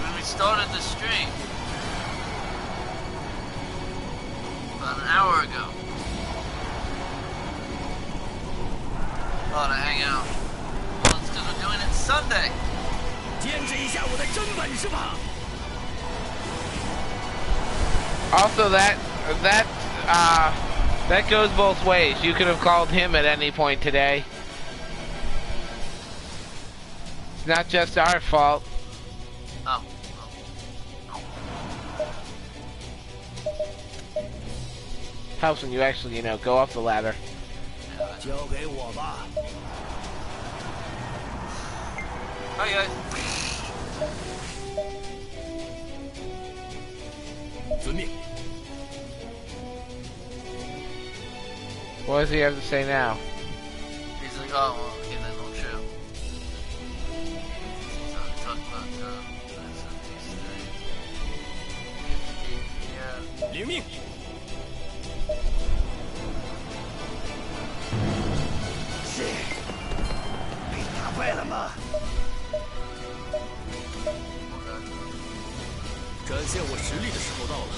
When we started the stream, about an hour ago, thought I'd hang out. Well, it's because we're doing it Sunday. 见识一下我的真本事吧！ Also, that goes both ways. You could have called him at any point today. It's not just our fault. Oh. Helps when you actually, you know, go up the ladder. 交给我吧。 Hi guys. 遵命。 What does he have to say now? He's like, oh, well, okay, then we'll chill. So we talked about, yeah. 领命。是被打败了吗？展现我实力的时候到了。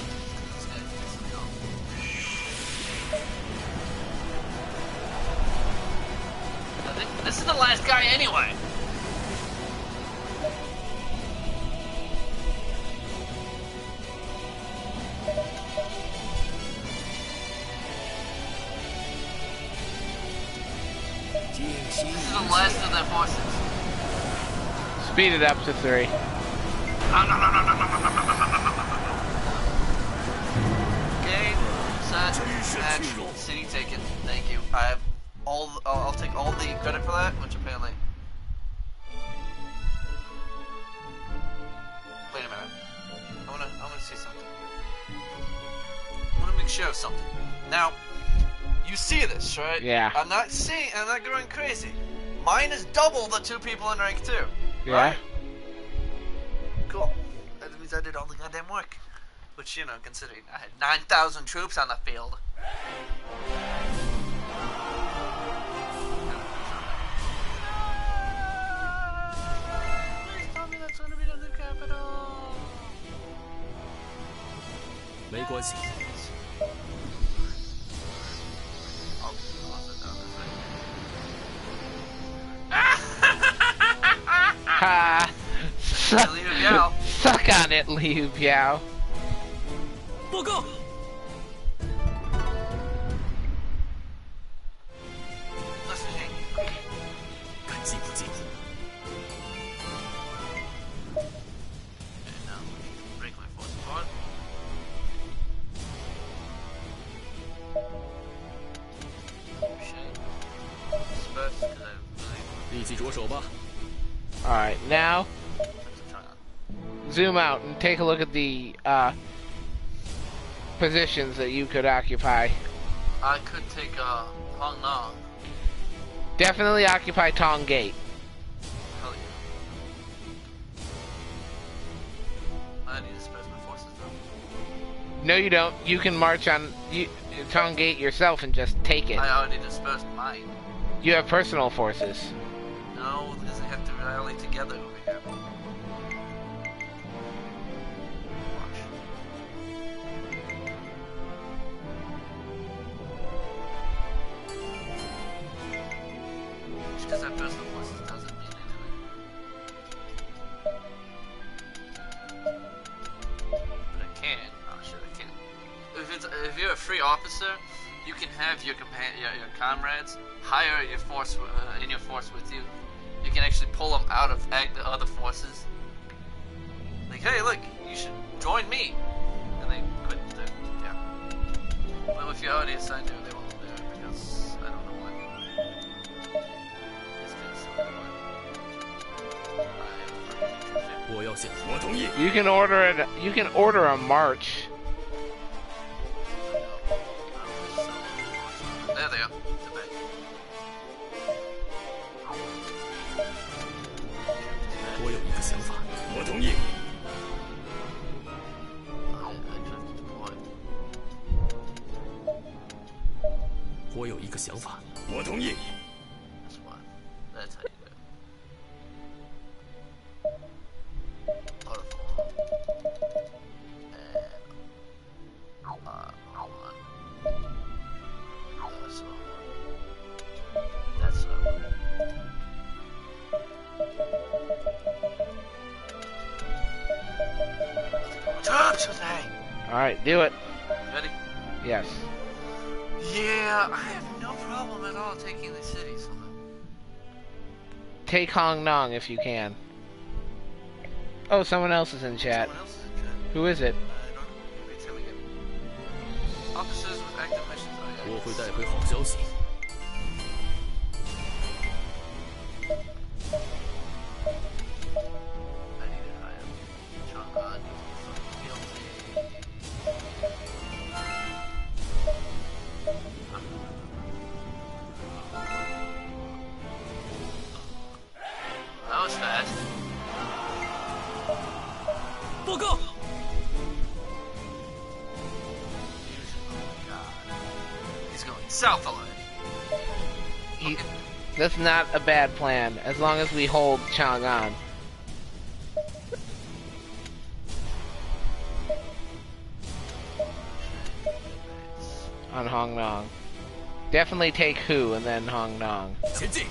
I think this is the last guy anyway. This is the last of their forces. Speed it up to 3. Game, set, action, city taken. Thank you. I have all. I'll take all the credit for that, which apparently. Wait a minute. I wanna see something. I wanna make sure of something. Now, you see this, right? Yeah. I'm not going crazy. Mine is double the 2 people in rank 2. Yeah. Right? I did all the goddamn work. Which, you know, considering I had 9,000 troops on the field. Please tell me that's gonna be the new capital. 没关系， Ha! Liu Biao. Suck on it, Liu Biao. 报告。 Listen, hey. 看进不进。 Okay, now break my force apart. Shit. Disperse, 'cause I really 立即着手吧。 Alright, now want to try on. zoom out and take a look at the positions that you could occupy. I could take Hong Nong. Definitely occupy Tong Gate. Hell yeah. I need to disperse my forces though. No, you don't. You can march on Tong Gate yourself and just take it. I already dispersed mine. You have personal forces. No, because they have to rally together over here. Watch. Just because I have personal forces doesn't mean anything. But I can. Oh shit, I can. If you're a free officer, you can have your your comrades hire your force in your force with you. You can actually pull them out of the other forces. Like, hey, look, you should join me, and they couldn't do it. Yeah. Well, if you're already assigned to it, they won't do it because I don't know what. It's kind of silly. 我要先，我同意。 You can order it. You can order a march. There they are. They're back. 我有一个想法，我同意。 I just deployed. 我有一个想法，我同意。 That's why. That's how you do it. Waterfall. And hold on. So that's Troops, Jose! Alright, do it. Ready? Yes. Yeah, I have no problem at all taking the cities. Take Hong Nong if you can. Oh, someone else is in chat. Someone else is in chat. Who is it? I don't know. Maybe it's him again. Officers with active missions. Oh, yeah. 我会带回好消息。 I need to hire Chang'an. That was fast. 报告。 He's going south already. That's not a bad plan, as long as we hold Chang'an. On Hong Nong. Definitely take Hu and then Hong Nong. 前进。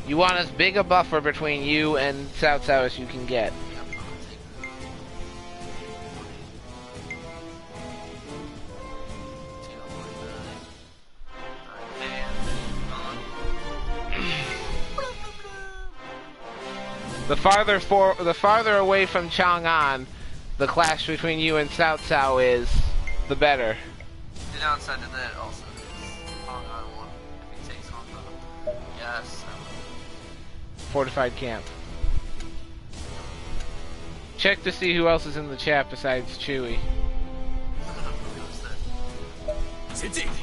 You want as big a buffer between you and South South as you can get. The farther away from Chang'an the clash between you and South South is, the better. The downside to that also is Hong Kong one. If he takes Hong Kong, yes, I will. Fortified camp. Check to see who else is in the chat besides Chewie. Who's that? 前进。 Alright,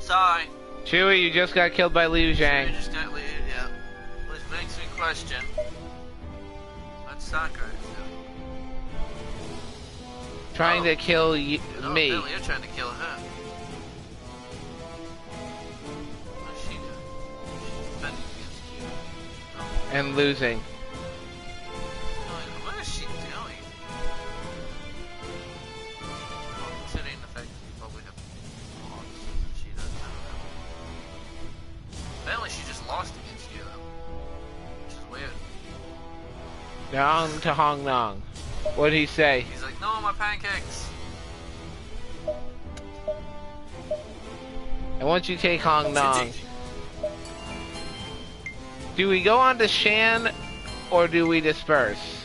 Sorry. Chewie, you just got killed by Liu You Zhang. just got leave, yeah. Which makes me question what Sakura is doing. Trying to kill No, me. Billy, you're trying to kill her. What's she doing? She's defending against you. Oh. And losing. What is she doing? Well, considering the fact that you probably have more officers than she does, I don't know. Apparently she just lost against you, though. Which is weird. Nong to Hong Nong. What'd he say? He's like, no, my pancakes! And once you take Hong Nong, do we go on to Shan or do we disperse?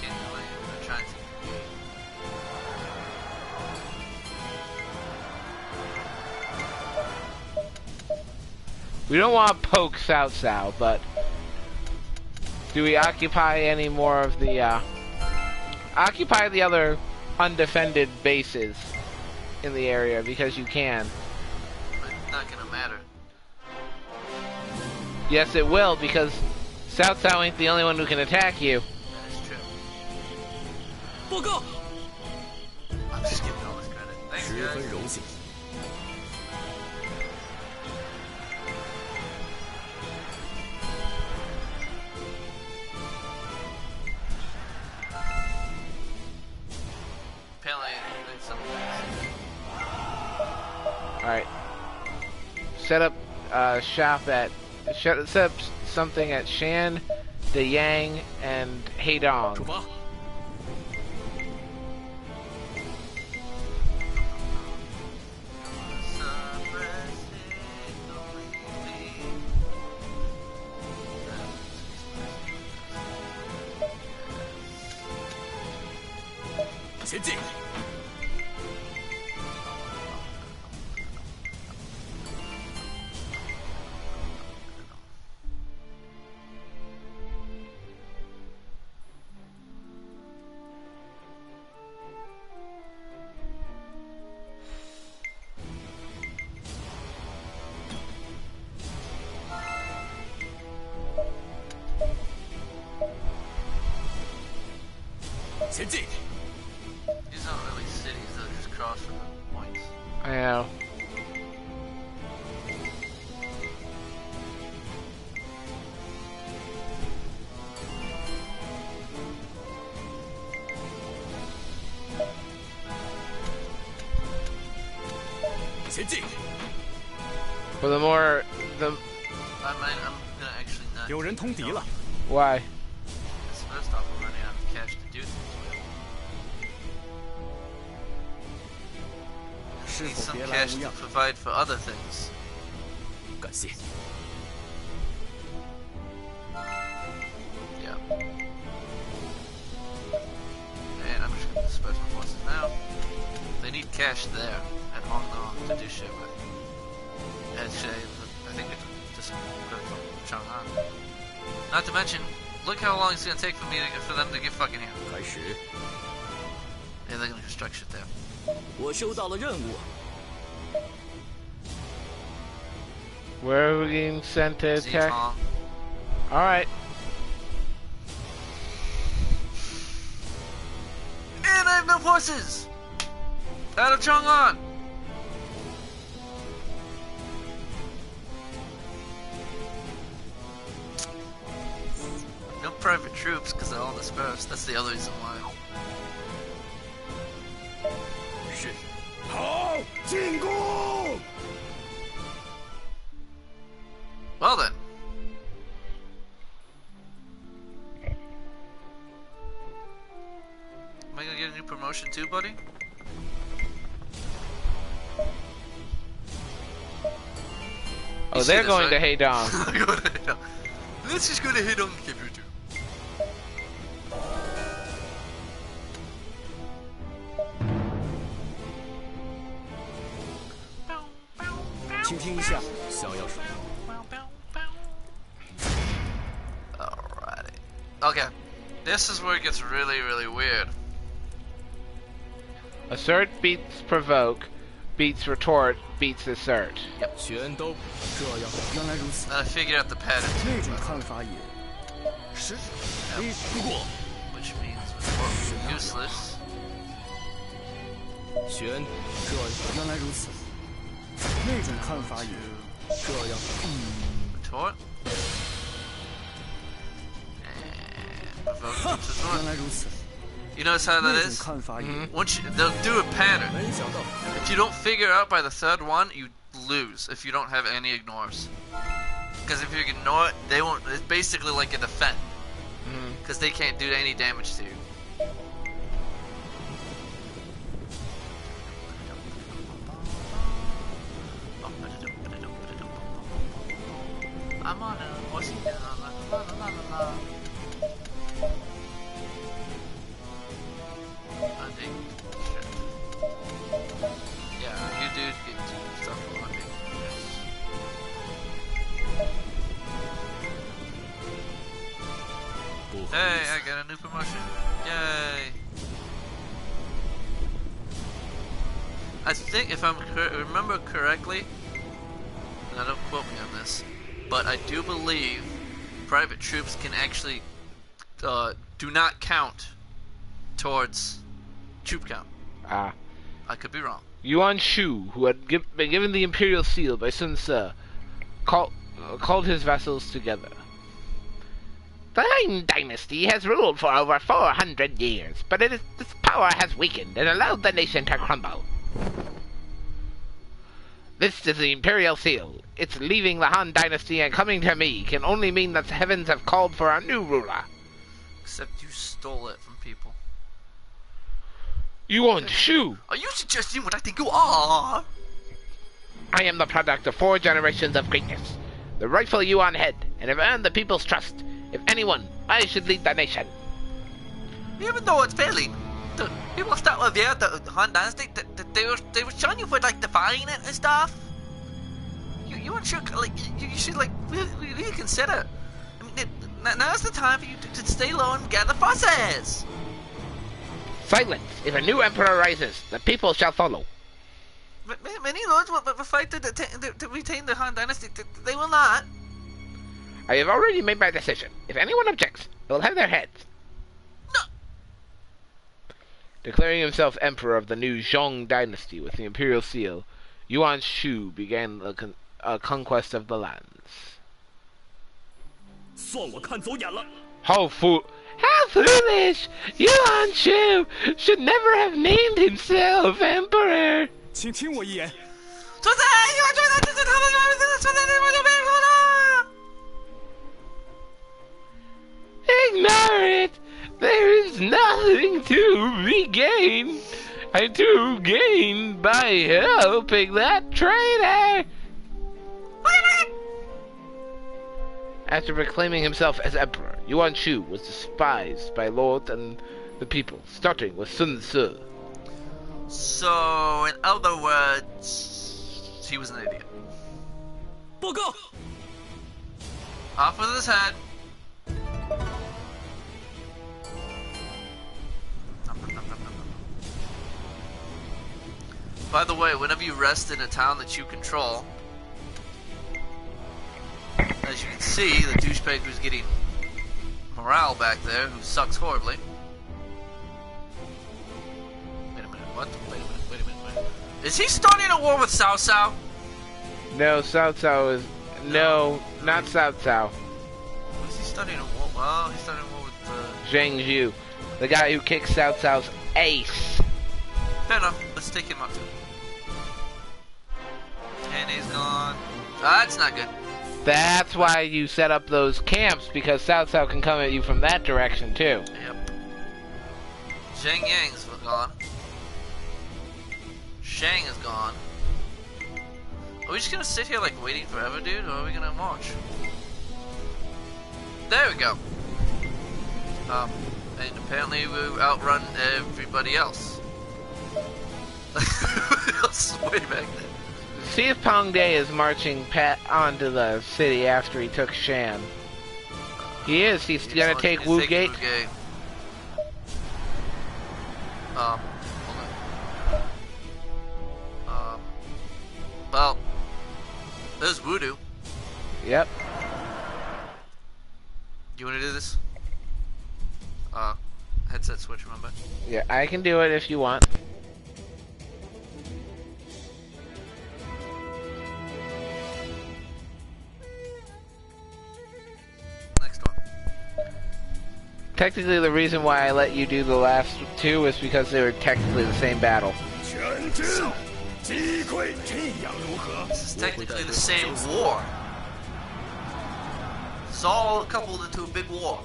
We're trying to... We don't want to poke Cao Cao, but do we occupy any more of the, occupy the other undefended bases in the area because you can. It's not gonna matter. Yes, it will, because Cao Cao ain't the only one who can attack you. That is true. 报告， I'm just giving all this credit. Thanks, 十分 guys. 荣幸。 Apparently, there's some... Alright. Set up shop at... Set up something at Shan, De Yang, and 出 Heidong. 发。 前进！ 前进！ These aren't really cities, they're just crossroad points. I know. For the more... the... I'm gonna actually not... 有人通敌了， Why? Because first off, we're running out of cash to do things with. 是 Need 否 some 别来 cash 无 to 恙？ provide for other things. 感谢。 Yeah. And I'm just gonna disperse my forces now. They need cash there at Hong Kong to do shit with. Actually, I think it's just go from Chang'an. Not to mention, look how long it's gonna take for them to get fucking here. 开始， Yeah, they're gonna construct shit there. 我收到了任务。 Where are we getting sent to attack? Zitong. Alright. And I have no forces! Out of Chang'an! No private troops, because they're all dispersed. That's the other reason why. 是，好，进攻！ Well then. Am I gonna get a new promotion too, buddy? Oh, You see they're this, going right? to Heidong. Go to Heidong. Let's just go to Heidong and keep you two. 倾听一下，想要什么？ Alrighty. Okay. This is where it gets really, really weird. Assert beats provoke, beats retort, beats assert. 全都这样。原来如此， I figured out the pattern, 那种看法也是。不过， which means retort useless. 全这样。原来如此，那种看法也这样。 Retort. And provoke beats 原 retort. 来如此， You notice how that 那种 is? 看法也 Once they'll do a pattern. 没想到， If you don't figure out by the third one, you lose if you don't have any ignores. Because if you ignore it, they won't. It's basically like a defense. Because they can't do any damage to you. I'm on a horsey down, la la la la la. Hunting. Yeah, you dude get stuff for hunting. Hey, I got a new promotion. Yay! I think if I remember correctly, now don't quote me on this, but I do believe private troops can actually do not count towards troop count. Ah. I could be wrong. Yuan Shu, who had been given the imperial seal by Sun Ce, called his vassals together. The Han Dynasty has ruled for over 400 years, but its power has weakened and allowed the nation to crumble. This is the imperial seal. Its leaving the Han Dynasty and coming to me can only mean that the heavens have called for a new ruler. Except you stole it from people. Yuan Shu! Are you suggesting what I think you are? I am the product of 4 generations of greatness, the rightful Yuan head, and have earned the people's trust. If anyone, I should lead the nation. Even though it's failing, the people that were there, the Han Dynasty, they were showing you for like defying it and stuff. You weren't sure, like you should like really consider. I mean, now's the time for you to stay low and gather forces. Silence! If a new emperor rises, the people shall follow. Many lords will fight to retain the Han Dynasty. They will not. I have already made my decision. If anyone objects, they will have their heads. No. Declaring himself emperor of the new Zhong dynasty with the imperial seal, Yuan Shu began a conquest of the lands. 算我看走眼了。 How foolish! Yuan Shu should never have named himself emperor. 请听我一言，主子，你把主子这他们说的我就没说了。 Ignore it. There is nothing to gain by helping that traitor. After proclaiming himself as emperor, Yuan Shu was despised by lords and the people, starting with Sun Ce. So, in other words, he was an idiot. 报告， Off with his head. By the way, whenever you rest in a town that you control, as you can see, the douchebag who's getting morale back there, who sucks horribly. Wait a minute, what? Wait a minute. Is he starting a war with Cao Cao? No, Cao Cao is... No, not Cao Cao. What is he starting a war? Well, he's starting a war with Zhang Zhu, the guy who kicks Cao Cao's ace. Fair enough, let's take him out too. And he's gone. That's not good. That's why you set up those camps, because Cao Cao can come at you from that direction too. Yep. Zhang Yang's gone. Shang is gone. Are we just gonna sit here like waiting forever, dude, or are we gonna march? There we go. And apparently we outrun everybody else. Else is way back there. See if Pang De is marching onto the city after he took Shan. He is. He's gonna take Wu Gate. Hold on. Well, there's Voodoo. Yep. You want to do this? Headset switch, remember? Yeah, I can do it if you want. Next one. Technically, the reason why I let you do the last two is because they were technically the same battle. 全真击溃，这样如何？ This is technically the same war. It's all coupled into a big war.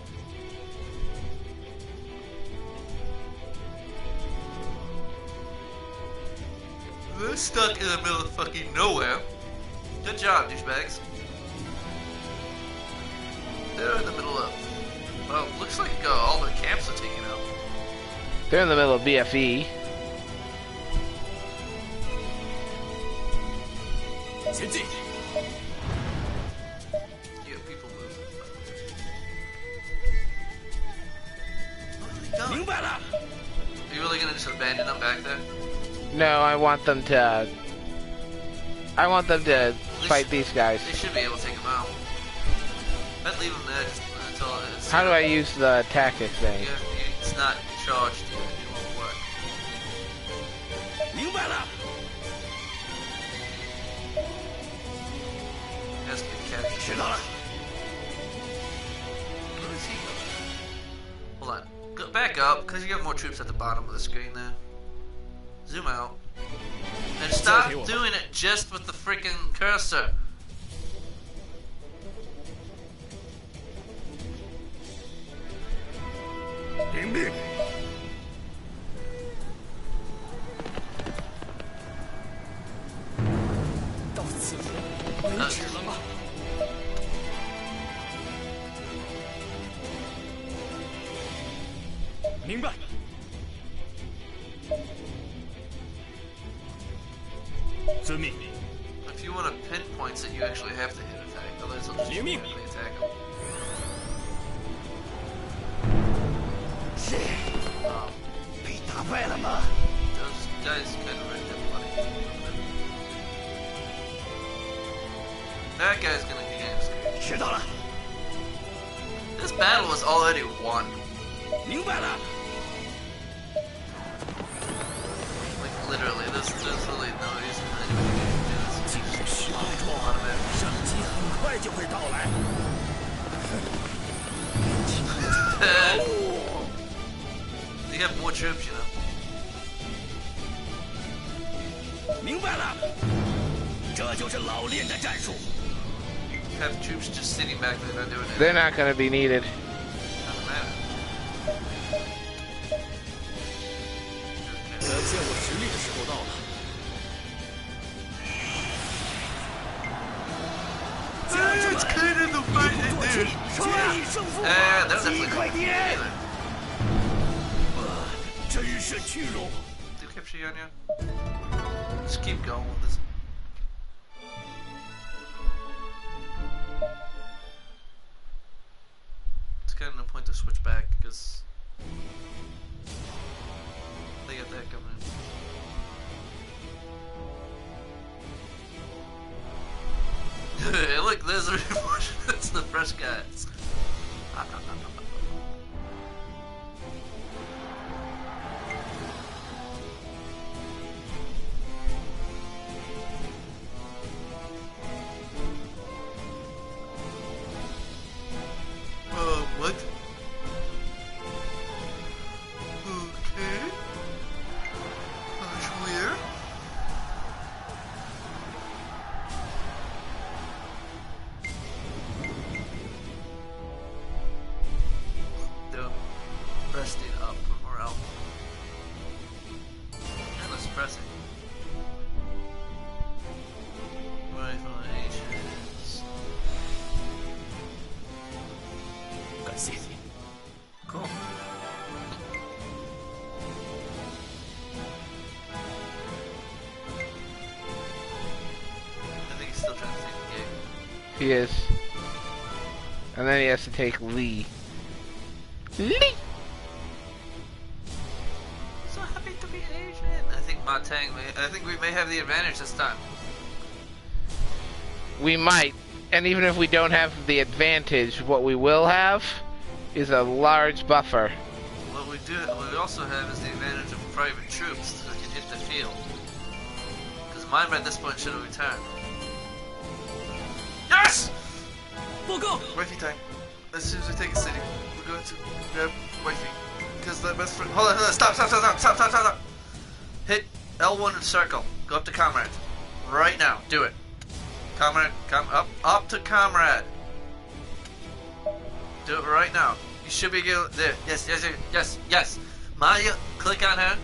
They're stuck in the middle of fucking nowhere. Good job, douchebags. They're in the middle of... Well, looks like all the camps are taken out. They're in the middle of BFE. 前进！ Yeah, people move. Where are they going? 明白了。 Are you really gonna just abandon them back there? No, I want them to... I want them to fight these guys. They should be able to take them out. I'd leave them there just until it's... How do I use the tactic thing? Yeah, it's not charged yet. It won't work. 明白了。 It has to be captured. 知道了。 Where is he going? Hold on. Go back up, because you got more troops at the bottom of the screen there. Zoom out. And stop doing it just with the freaking cursor. 领命。到此为止了吗？明白。 遵命。 If you want to pinpoint it, you actually have to hit attack. Otherwise, they'll just automatically attack them. Um, 被打败了吗？ those guys kind of wrecked everybody. That guy's gonna be getting scared. 知道了。 This battle was already won. 明白了。 Like, literally, there's really no reason for anybody to do this. 进入时代 A 中， lot of it. 商机很快就会到来。 You have more troops, you know. 明白了。这就是老练的战术。 Have troops just sitting back there not doing They're anything. not going to be needed. Doesn't matter. 展现我实力的时候到了。 It's kind of the fight they do. 决一胜负 They're 击 definitely 溃敌人。 either. 真是屈辱。 Do capture you on you? Just keep going with this. It's kind of no point to switch back because they got that coming in. Hey, look, there's a reinforcement. That's the fresh guys. What? Okay. That's weird. They're resting up for morale. And it's pressing. Rifle nations. 感谢你。 Cool. I think he's still trying to take the game. He is. And then he has to take Lee. Lee! So happy to be Asian. I think I think we may have the advantage this time. We might. And even if we don't have the advantage, what we will have is a large buffer. What we also have is the advantage of private troops that can hit the field. Because mine by this point should have returned. Yes! We'll go! Wifey time. As soon as we take a city, we're going to grab Wifey. Because the best friend. Hold on, stop. Hit L1 and circle. Go up to Comrade. Right now. Do it. Comrade, come up to Comrade. Do it right now. You should be able there. Yes. Maya, click on her.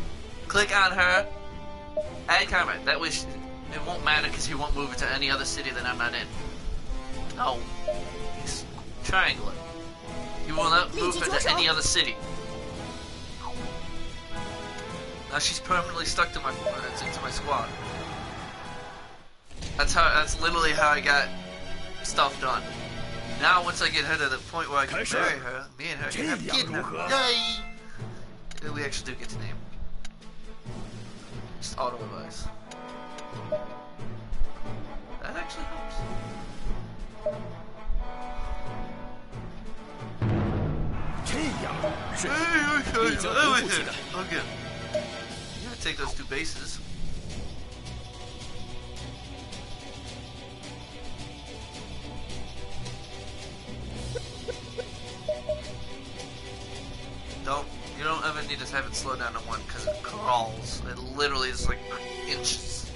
Add Comrade. That way it won't matter because he won't move it to any other city that I'm not in. No. He's triangle it. He will not move it to any other city. Now she's permanently stuck to my squad. That's literally how I got stuff done. Now once I get her to the point where I can marry her, me and her can have a kid now. Yay! We actually do get to name. Just auto advice. That actually helps. Okay. You gotta take those 2 bases. You don't ever need to have it slow down to 1 because it crawls. It literally is like inches.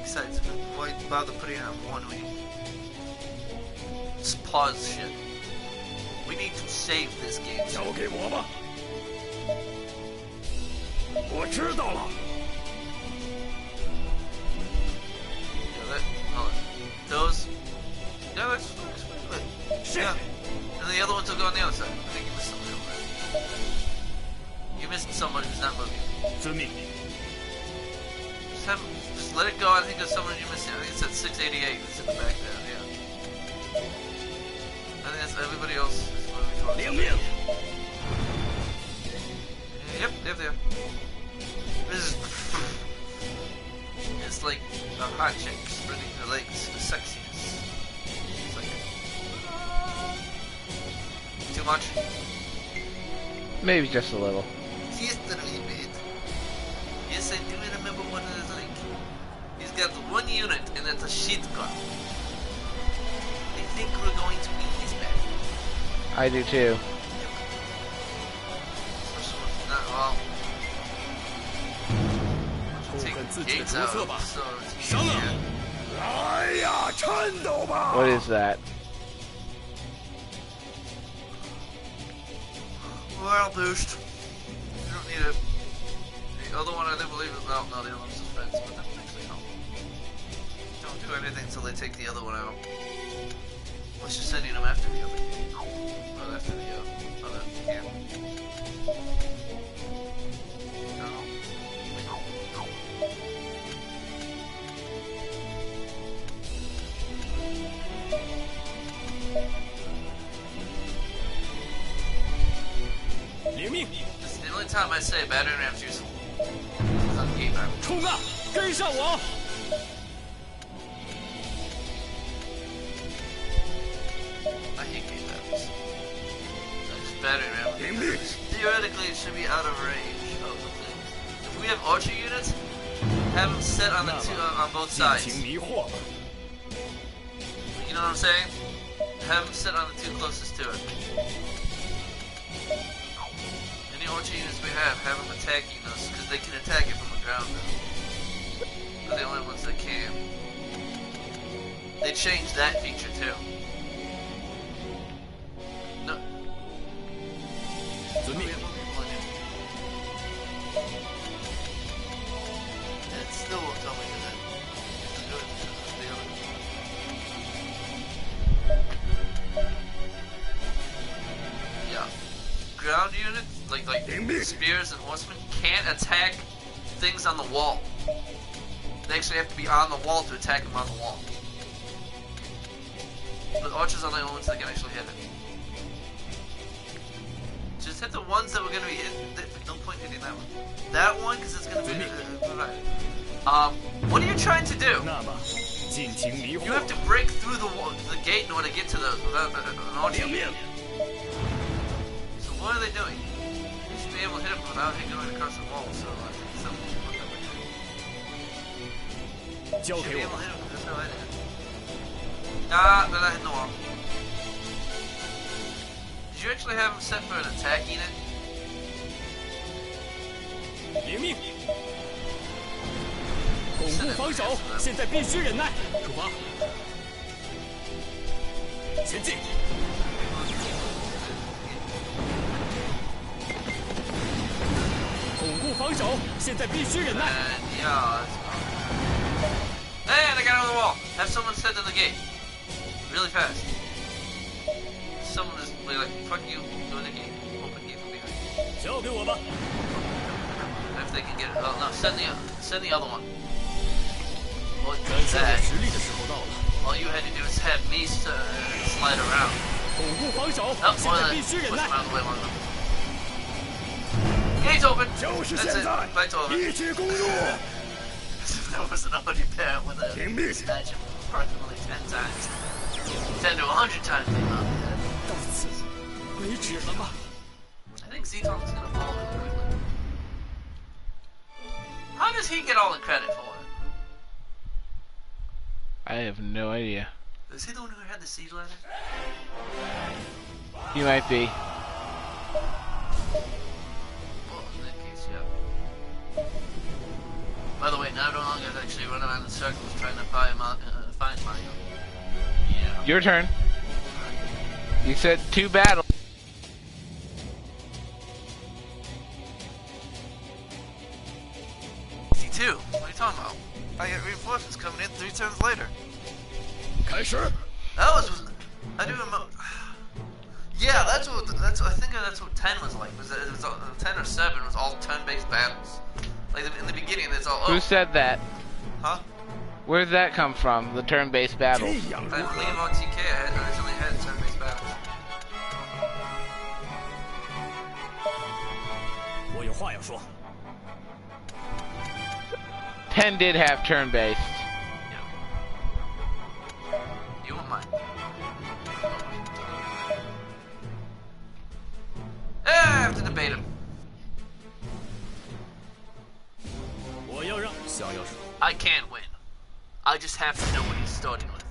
Besides, why bother putting it on 1 when you just pause shit? We need to save this game. Those. Yeah, that's good. Yeah. And the other ones will go on the other side. I think you missed somebody over there. You missed someone who's not moving. Just let it go. I think there's someone you missed. I think it's at 688. It's in the back there. Yeah. I think that's everybody else is moving towards it. Yep, there. This is. It's like a hot chick spreading her legs for sexiness. It's like. Too much? Maybe just a little. Just a little bit. Yes, I do remember what it is like. He's got 1 unit, and it's a shit gun. I think we're going to beat his back. I do too. Not well. Take gates out, so it's easier. What is that? Morale boost. You don't need it. The other one I do believe is well, no, the other one's defense, but that actually help. Don't do anything until they take the other one out. Unless you're sending them after the other game. Or after the other camp. This is the only time I say battery ram's useful. It's on the gate map. I hate gate maps. Just battery ram. Theoretically, it should be out of range of the thing. If we have archer units, have them set on the on both sides. You know what I'm saying? Have them sit on the 2 closest to it. Any archer units we have them attacking us, because they can attack it from the ground now. They're the only ones that can. They changed that feature too. No. It still won't tell me that. Yeah. Ground units, like spears and horsemen, can't attack things on the wall. They actually have to be on the wall to attack them on the wall. But archers are the only ones that can actually hit it. Just hit the ones that were going to be hit. No point hitting that one. That one, because it's going to be provided. What are you trying to do? 尽情迷惑 You。have to break through the gate in order to get to those without an 领 audio. 命。 So what are they doing? You should be able to hit them without going across the wall. So something. 交 Should 给 be 我 able to 吧。 hit them. There's no way to hit them. Ah, they're not hitting the wall. Did you actually have them set for an attack unit? 领命。巩固防守，现在必须忍耐。出发。前进。巩固防守，现在必须忍耐。 And yeah. And I got over the wall. Have someone set to the gate. Really fast. Someone just be like, fuck you, go to the gate. Open gate from behind. 交给我吧。 If they can get it. Oh no, send the other one. Well, 展示我 that. 实力的时候到了。 All you had to do is have me slide around. 巩固防守， Oh, 现 one 在 of 必 them 须忍 push 耐 them。out of the way long enough. Gate's open. 就是 That's 现 it. 在， Fight's over. 一起攻入。 There was an already pair with a 领命。 match approximately 10 times. 10 to 100 times the amount. 到此为止了吗？ I think Zeton's gonna fall in quickly. How does he get all the credit for it? I have no idea. Is he the one who had the siege ladder? You might be. Well, in that case, yeah. By the way, now no longer actually run around in circles trying to find Mario. Yeah. Your turn. You said 2 battles. 52. What are you talking about? I get reinforcements coming in 3 turns later. 开始。 That was. I do remember. Yeah, that's what. I think that's what 10 was like. It was 10 or 7 was all turn-based battles. Like in the beginning, it's all. Who said that? Huh? Where did that come from? The turn-based 这 battle. 样 I 如何？ believe on TK I originally had turn-based battles. 我有话要说。 10 did have turn-based. You won't mind. I have to debate him. 我要让想要什么？ I can't win. I just have to know what he's starting with.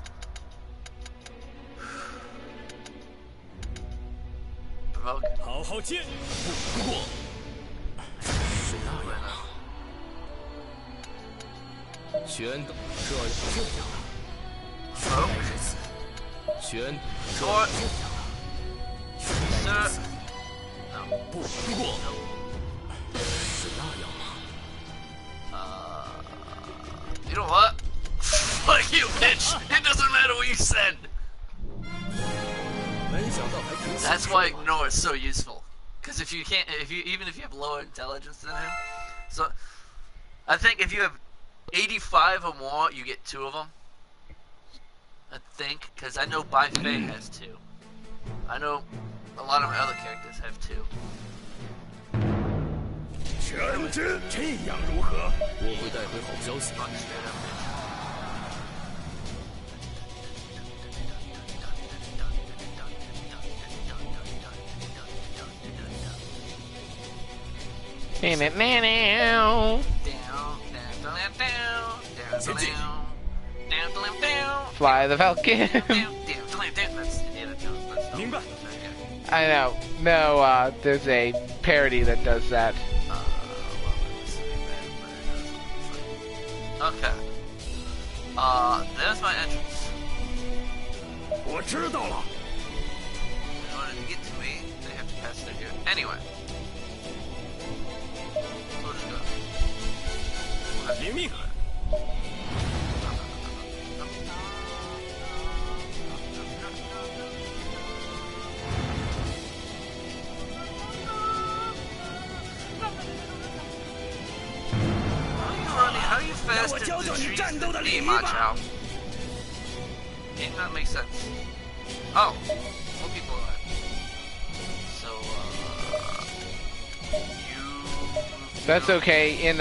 Provoke. 好好接。不过是那样啊。全都这样啊。 Provoke. 如此。全 Short. 原来如 Sir. 此。 No. 不过是那样吗？ You know what? Fuck you, bitch! It doesn't matter what you said! 没想到还挺喜 That's 欢 why ignore is so useful. Because if you can't, even if you have lower intelligence than him, so I think if you have 85 or more, you get 2 of them. I think, because I know Bai Fei has 2. I know a lot of my other characters have 2. 全军，这样如何？我会带回好消息。 Fuck straight up, bitch. Fly the Falcon. I know. No, there's a parody that does that. Okay. There's my entrance. 我知道了。 In order to get to me, they have to pass through here. Anyway. We'll just go. We'll have to 领命。 How are you faster than the trees than me, Macho? Did not make sense. Oh, more people are. So, you. That's okay. In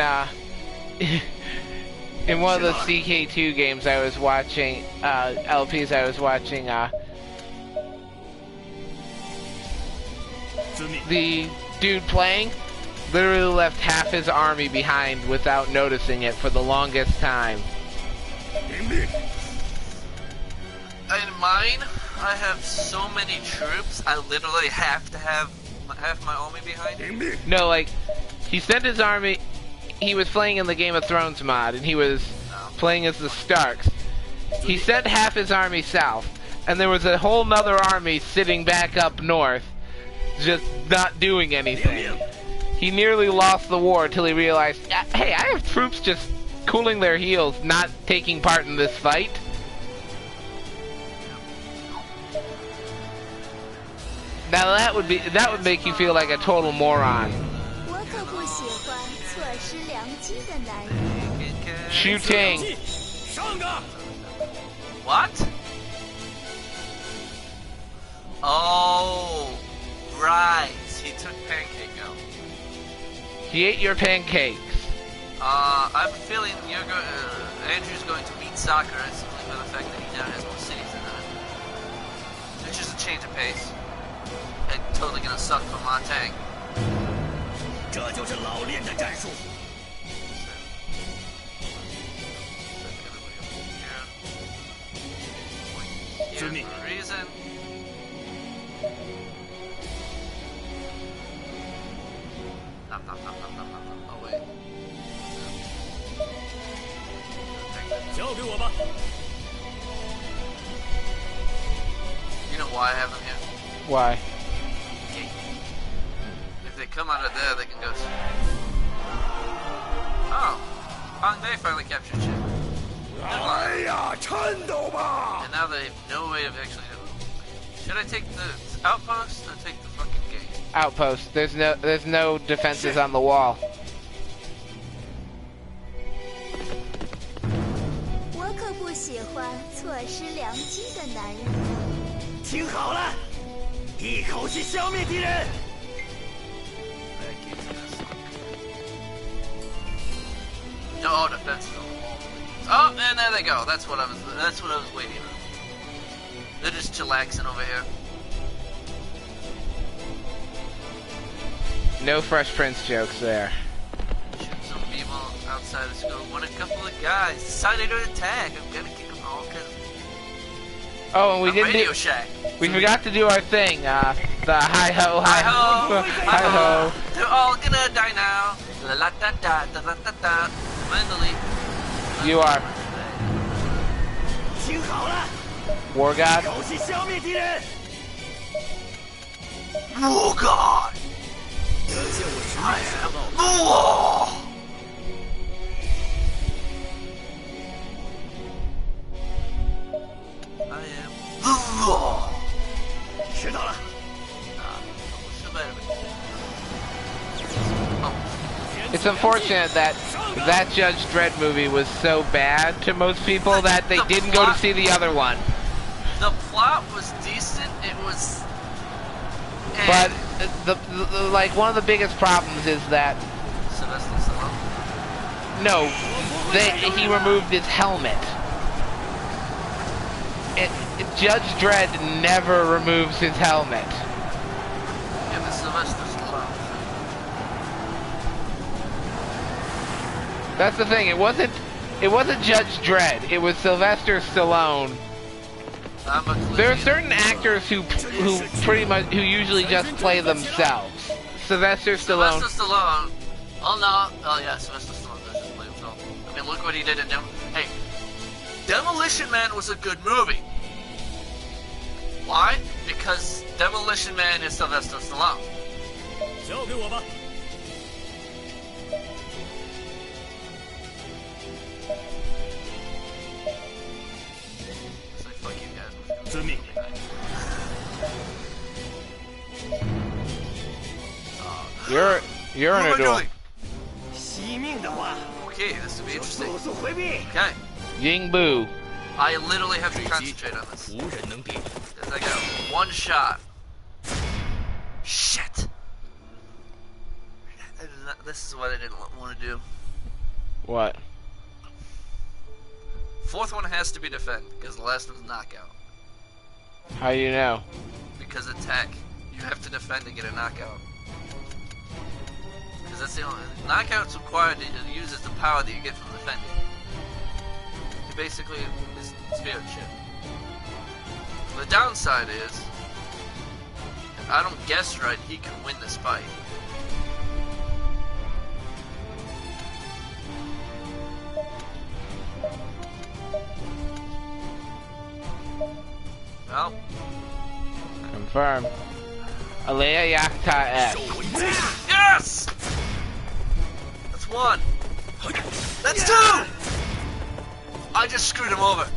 In one of the CK2 games I was watching, LPs I was watching, the dude playing literally left half his army behind without noticing it for the longest time. In mine, I have so many troops, I literally have to have half my army behind. No, like, he sent his army, he was playing in the Game of Thrones mod, and he was playing as the Starks. He sent half his army south, and there was a whole nother army sitting back up north, just not doing anything. He nearly lost the war till he realized, hey, I have troops just cooling their heels, not taking part in this fight. Now that would make you feel like a total moron. Shooting. What? Oh, right. He took Pancake out. He ate your pancakes. I have a feeling Andrew's going to beat Sakura simply by the fact that he now has more cities than that. Which is a change of pace. And totally gonna suck for my tank. 这就是老练的战术。 Here's the reason. Nom, nom, nom, nom, nom, nom, nom. Oh wait. 交给我吧。 You know why I have them here? Why? If they come out of there, they can go. Oh, Hong Day finally captured shit. 来呀，颤抖吧！ And now they have no way of actually doing it. Should I take the outpost or take the fucking gate? Outpost. There's no defenses on the wall. 我可不喜欢错失良机的男人。听好了，一口气消灭敌人。 No defense on the wall. Oh, and there they go. That's what I was waiting on. They're just chillaxing over here. No Fresh Prince jokes there. Shoot some people outside of school. When a couple of guys decided to attack, I'm gonna kick them all because Oh, and we didn't Radio do. Shack. We forgot to do our thing. The hi ho, hi ho, hi ho. They're all gonna die now. La la da da da da da da. Finally. You are 听好了， War 一 God. 口气消灭敌人。 Oh God! 得见我实力才知道。 Oh! I am the law. 知道了。 It's unfortunate that Judge Dredd movie was so bad to most people that they didn't go to see the other one. The plot was decent. It was. But the like one of the biggest problems is that Sylvester Stallone. no, he removed his helmet. Judge Dredd never removes his helmet. Yeah, the Sylvester Stallone. That's the thing. It wasn't Judge Dredd. It was Sylvester Stallone. There are certain actors who usually just play themselves. Sylvester Stallone. Sylvester Stallone. Oh no. Oh yeah, Sylvester Stallone does just play himself. I mean, look what he did in Hey, Demolition Man was a good movie. Why? Because Demolition Man is Sylvester Stallone. 交给我吧。 It's like, fuck you guys. 遵命。 You're in a duel. 惜命的话， Okay, this will be 就 interesting. 速速回避。 Okay, Ying Bu. I literally have to concentrate on this. 无人能敌。 Because I got one shot. Shit. This is what I didn't want to do. What? Fourth one has to be defend, because the last one's knockout. How do you know? Because attack, you have to defend to get a knockout. Because that's the only... Knockout's required to use the power that you get from defending. He basically is spirit shit. The downside is, if I don't guess right, he can win this fight. Well, Confirm. Alea Yakta F. yes! That's one. That's two! I just screwed him over.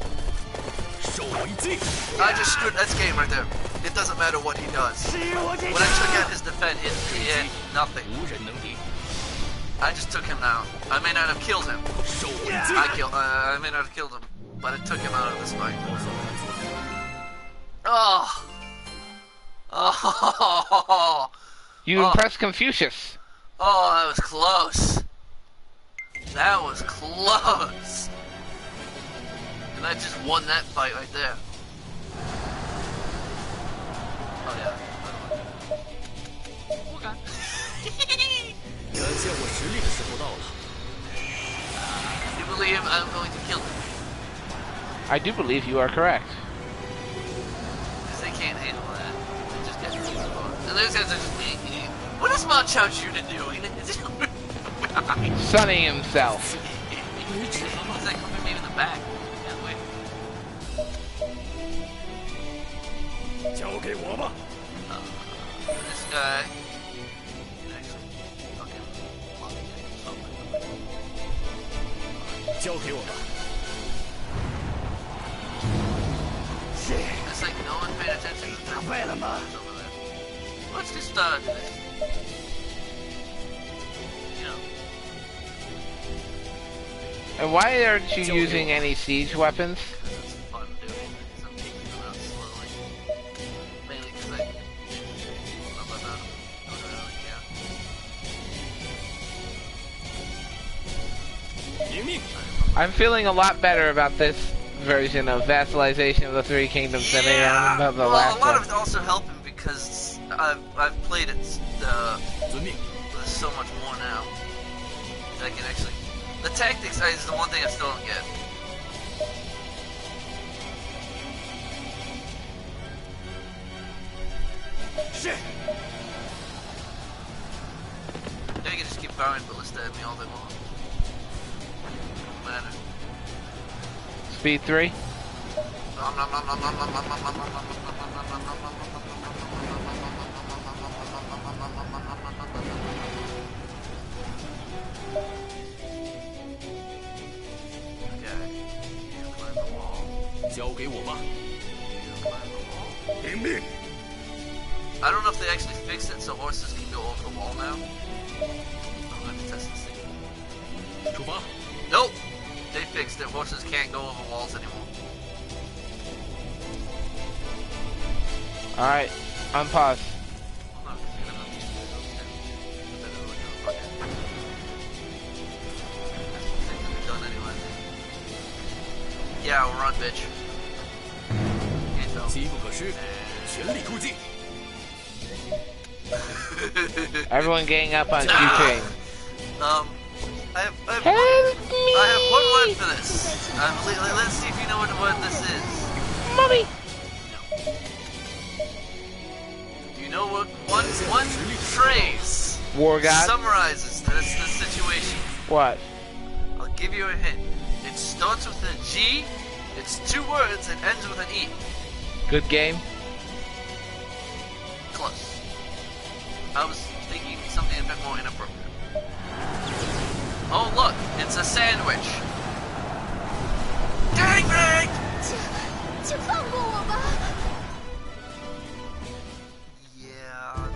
I just screwed... That's game right there. It doesn't matter what he does. When I took out his defense, it hit nothing. I just took him down. I may not have killed him. I may not have killed him, but it took him out of this fight. Oh! Oh! You impressed Confucius. Oh, that was close. That was close. And I just won that fight right there. Oh yeah. Okay. 展现我实力的时候到了。 You believe I'm going to kill them? I do believe you are correct. Because they can't handle that. They just get too far. And those guys are just being... What is Ma Chao Judah doing? Sunning himself. He's like coming maybe in the back. Can't wait. 交给我吧。 This guy... Actually, fucking... 交给我吧。 It's like no one paid attention to the over there. Let's just do this. You know. And why aren't you using any siege weapons? Because it's fun doing it. Because I'm taking them out slowly. Mainly because I love them out. I don't really care. 迎命。 I'm feeling a lot better about this version of Vassalization of the Three Kingdoms than I am about the well, last a lot one. of it's also helping because I've played it 遵命。 with so much more now. I can actually... The tactics is the one thing I still don't get. They can just keep firing ballista at me all they want. Doesn't matter. Speed 3? I don't know if they actually fixed it so horses can go over the wall now. I'm going to test this thing. 出发。 Nope! They fixed it. Horses can't go over walls anymore. Alright, unpause. Yeah, we'll run, bitch. 机不可失，全力突进。 Everyone getting up on Q-Train. I have Help me! I have one word for this. Let's see if you know what this is. Mommy! Do you know what one phrase War God? summarizes this situation? What? I'll give you a hint. It starts with a G, it's 2 words, and ends with an E. Good game? Close. I was thinking something a bit more inappropriate. Oh look, it's a sandwich. Gangbang! 请放过我吧！ Yeah,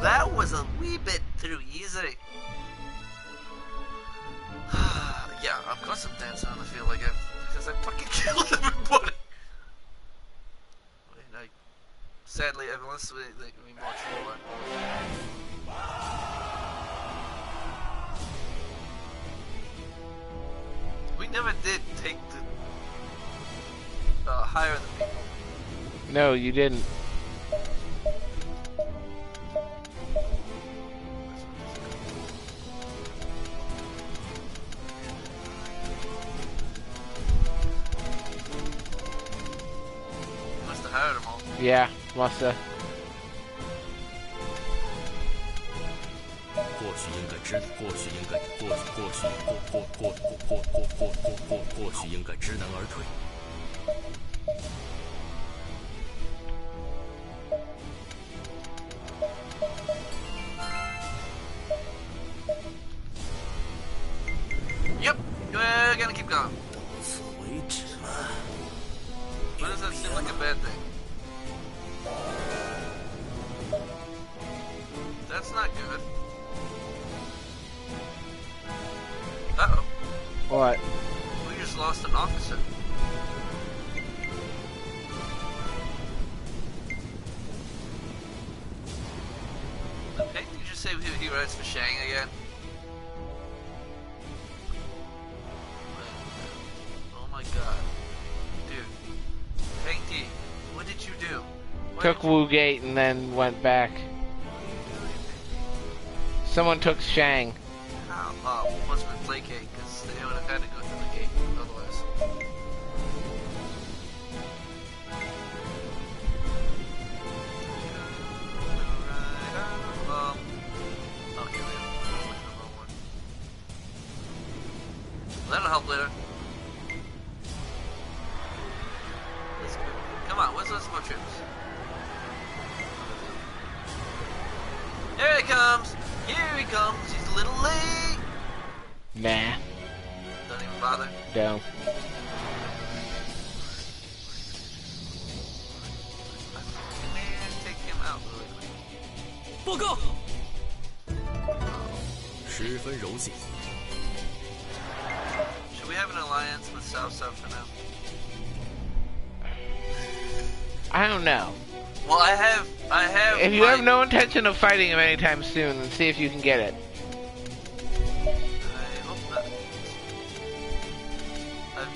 that was a wee bit too easy. Yeah, of course I'm dancing on the field like because I fucking killed everybody. Sadly, unless they can be marched forward. We never did take the hire the people. No, you didn't. You must have hired them all. Yeah, musta. 或许应该知，或许应该，或许应该知难而退。 Yep, we're gonna keep going. 此为止了。 Why does that seem like a bad thing? That's not good. Uh-oh. What? We just lost an officer. Okay, did you just say he rides for Shang again? Oh my god. Dude. Hank D, what did you do? Why Took did you- Wu Gate and then went back. Someone took Shang. How? Oh, must have been placate, because they would have had to go through the gate otherwise. Okay, that'll help later. Let's go. Come on, where's those more troops? Here he comes! Here he comes! He's a little late! Nah, Don't even bother. don't. Man, take him out really quick. 报告。十分荣幸。 Should we have an alliance with South for now? I don't know. Well, I have. If you have no intention of fighting him anytime soon, then see if you can get it. I hope not. Oh,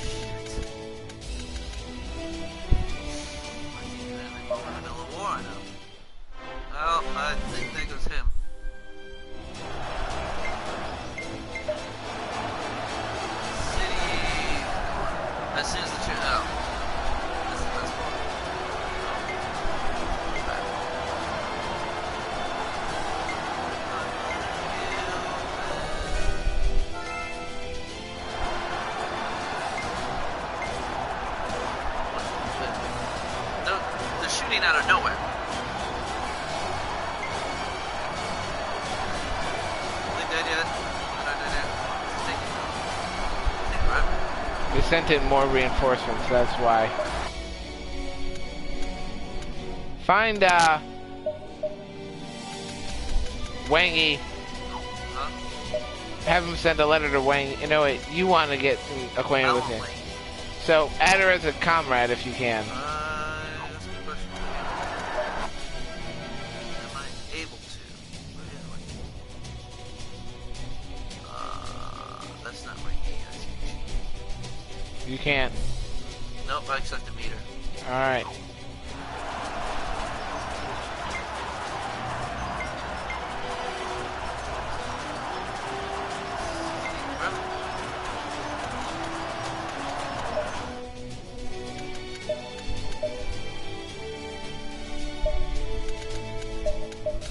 shit. I'm in a war now. Well, I think there goes him. City. As soon as the turn out. That's the best one. They're shooting out of nowhere. Are they dead yet? They're not dead yet. Take forever. They sent in more reinforcements, that's why. Find, Wang Yi. Huh? Have him send a letter to Wang. You know what? You want to get acquainted with him. Wait. So add her as a comrade if you can. That's a good question. Am I able to? Where is it? That's not Wang Yi. That's Yi. You can't. Nope, I accept the meter. Alright.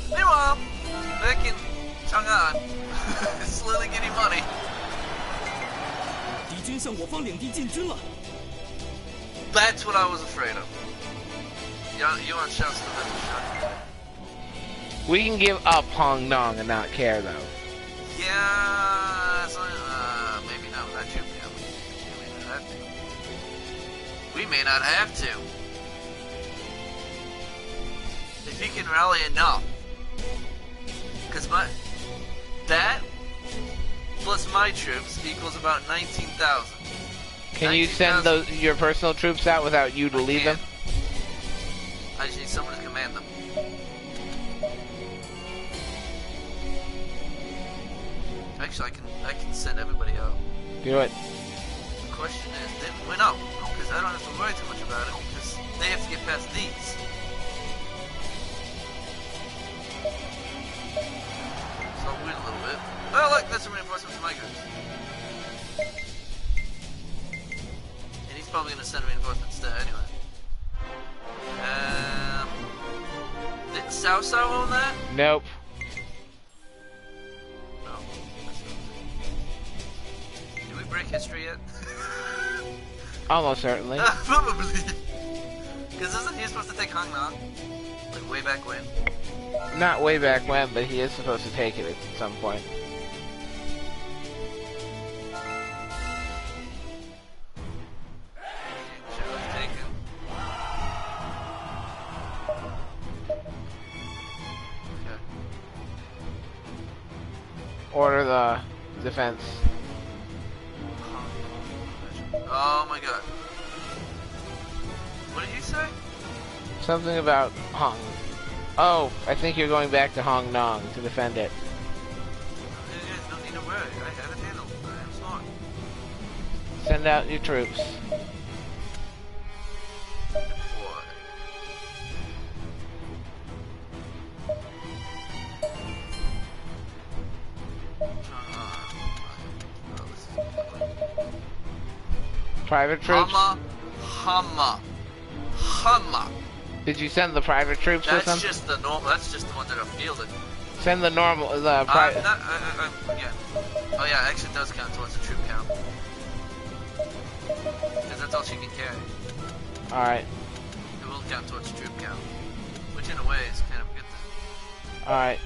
Meanwhile, back in Chang'an, slowly getting money. 敌军向我方领地进军了。 That's what I was afraid of. Yuan Shao still has a shot. We can give up Hong Nong and not care though. Yeah, so, maybe not with that troop family. We may not have to. We may not have to. If he can rally enough. Because that plus my troops equals about 19,000. Can you send your personal troops out without you to lead them? I just need someone to command them. Actually, I can send everybody out. Do it. The question is, well, no, because I don't have to worry too much about it because they have to get past these. So I'll wait a little bit. Oh look, that's a reinforcement from my group. And he's probably going to send reinforcements there anyway. Did Sao Sao own that? Nope. No. Did we break history yet? Almost certainly. Probably. Because isn't he supposed to take Hong Nong? Like way back when? Not way back when, but he is supposed to take it at some point. Challenge taken. Okay. Order the defense. Oh my god. What did you say? Something about Hong. Oh, I think you're going back to Hong Nong to defend it. You guys don't need to worry. I have it handled. I am smart. Send out your troops. Deploy. Oh, this is Private troops? Humma. Did you send the private troops or That's something? just the normal. That's just the ones that are fielded. Send the normal, the private. Yeah. Oh yeah, it actually does count towards the troop count. Because that's all she can carry. Alright, It will count towards the troop count. Which in a way is kind of a good thing. alright.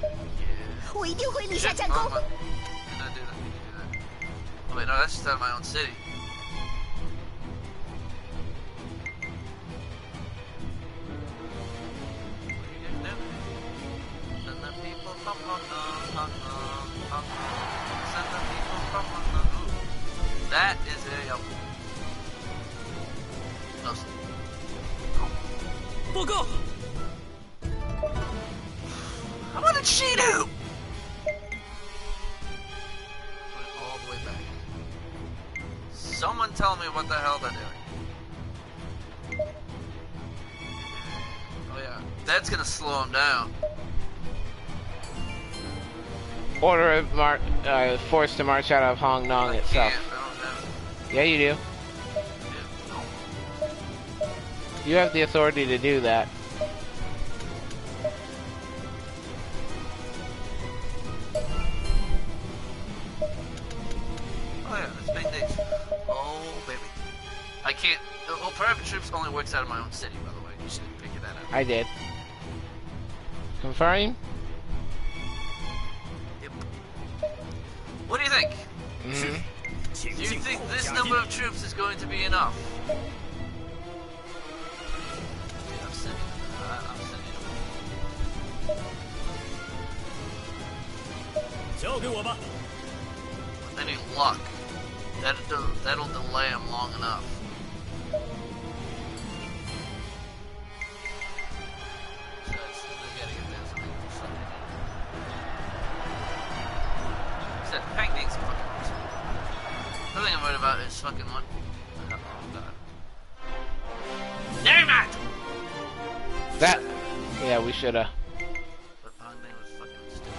Yeah. 我一定会立下 Shit, 战功。 wrong one. Can I do that? Can I do that? Oh wait, no, that's just out of my own city. What are you guys doing? Send the people from Hong Kong. Send the people from Hong Kong. Ooh, that is a close. 报告， What did she do? Went all the way back. Someone tell me what the hell they're doing. Oh yeah, that's gonna slow him down. Order a force to march out of Hong Nong I itself. can't, I don't have it. Yeah, you do. You have the authority to do that. Oh yeah, it's big days. Oh baby. I can't. Well, private troops only works out of my own city, by the way. You should figure that out. I did. Confirm? Yep. What do you think? Mm-hmm. 请 Do you 进 think 后 this 加 number 印。 of troops is going to be enough? I'm sending them. I'm sending them. 交给我吧。 With any luck, that'll delay him long enough. So they gotta get there something. Except Pancakes fucking awesome. The thing I'm worried about is fucking what? Oh god. Damn it! That. Yeah, we shoulda. But Pangdang was fucking stupid.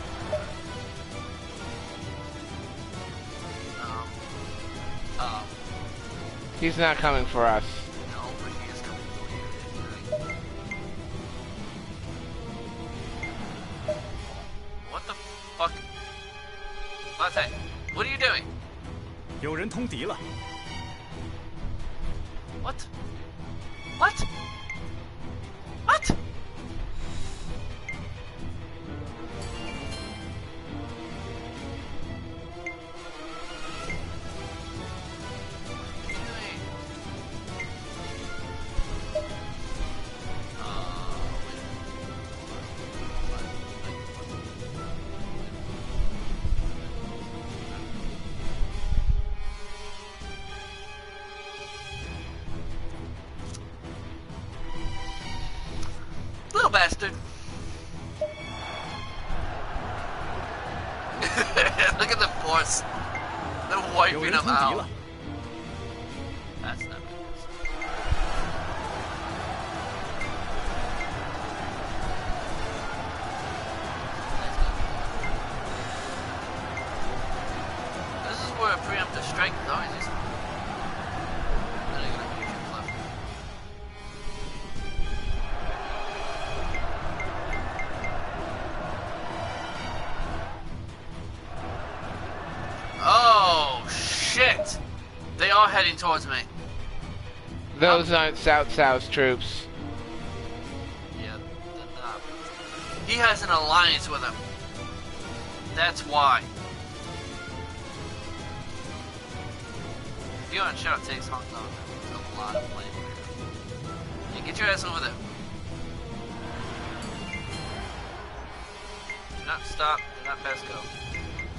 He's not coming for us. No, but he is coming for you. What the fuck? Latte, what are you doing? 有人通敌了， What? What? What? Little bastard. Look at the force. They're 有 wiping 人 him 通敌了 out.。That's not good. preemptive strike is always useful. Then I'm gonna use your fluff. Oh shit! They are heading towards me. Those aren't South troops. Yeah, they're not. He has an alliance with him. That's why. Yuan Shao takes Hong Kong. There's a lot of blame here. Yeah, get your ass over there. Do not stop. Do not pass go.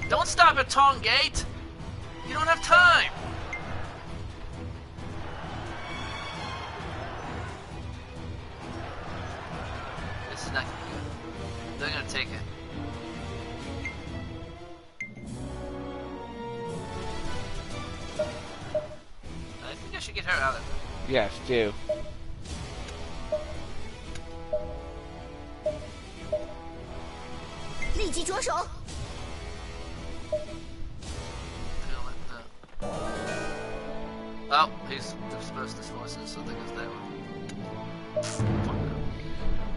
Don't stop at Tong Gate! You don't have time! This is not gonna be good. They're gonna take it. I think I should get her out of there. Yes, do. Oh, he's dispersed his forces, so there goes that one.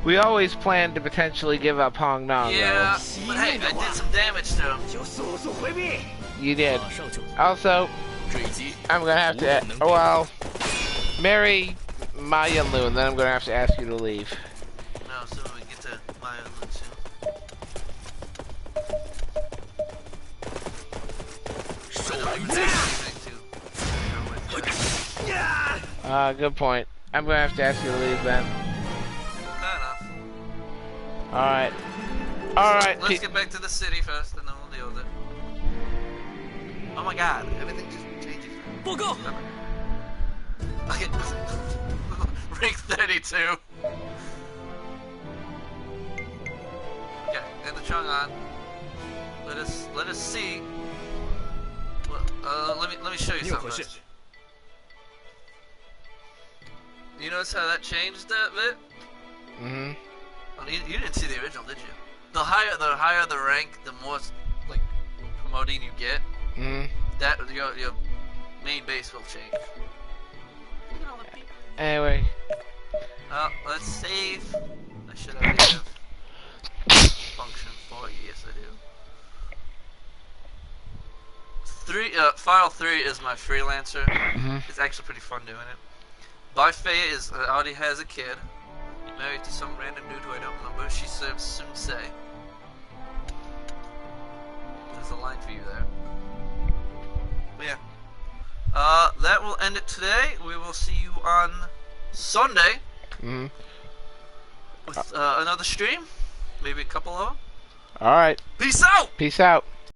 We always planned to potentially give up Hong Nong. Yeah, but hey, I did some damage to him. You did. Also, I'm gonna have to. Well, marry Maya Lu, and then I'm gonna have to ask you to leave. No, so we get to Maya Lu soon. Good point. I'm gonna have to ask you to leave then. Fair enough. Alright. Alright. Let's get back to the city first, and then we'll deal with it. Oh my god, everything just changes. Okay. Rank 32. Okay, get the Chang'an. Let us see. Well, let me show you something first. You notice how that changed that bit? Mm-hmm. Well, you didn't see the original, did you? The higher the rank, the more like promoting you get. Mm-hmm. That your main base will change. Anyway. Let's save. I should have function for you. Yes, I do. File 3 is my freelancer. Mm-hmm. It's actually pretty fun doing it. Bai Fei already has a kid, married to some random dude who I don't remember. She serves Sun Se. There's a line for you there. But yeah. That will end it today. We will see you on Sunday. Mm-hmm. With another stream. Maybe a couple of them. Alright. Peace out! Peace out.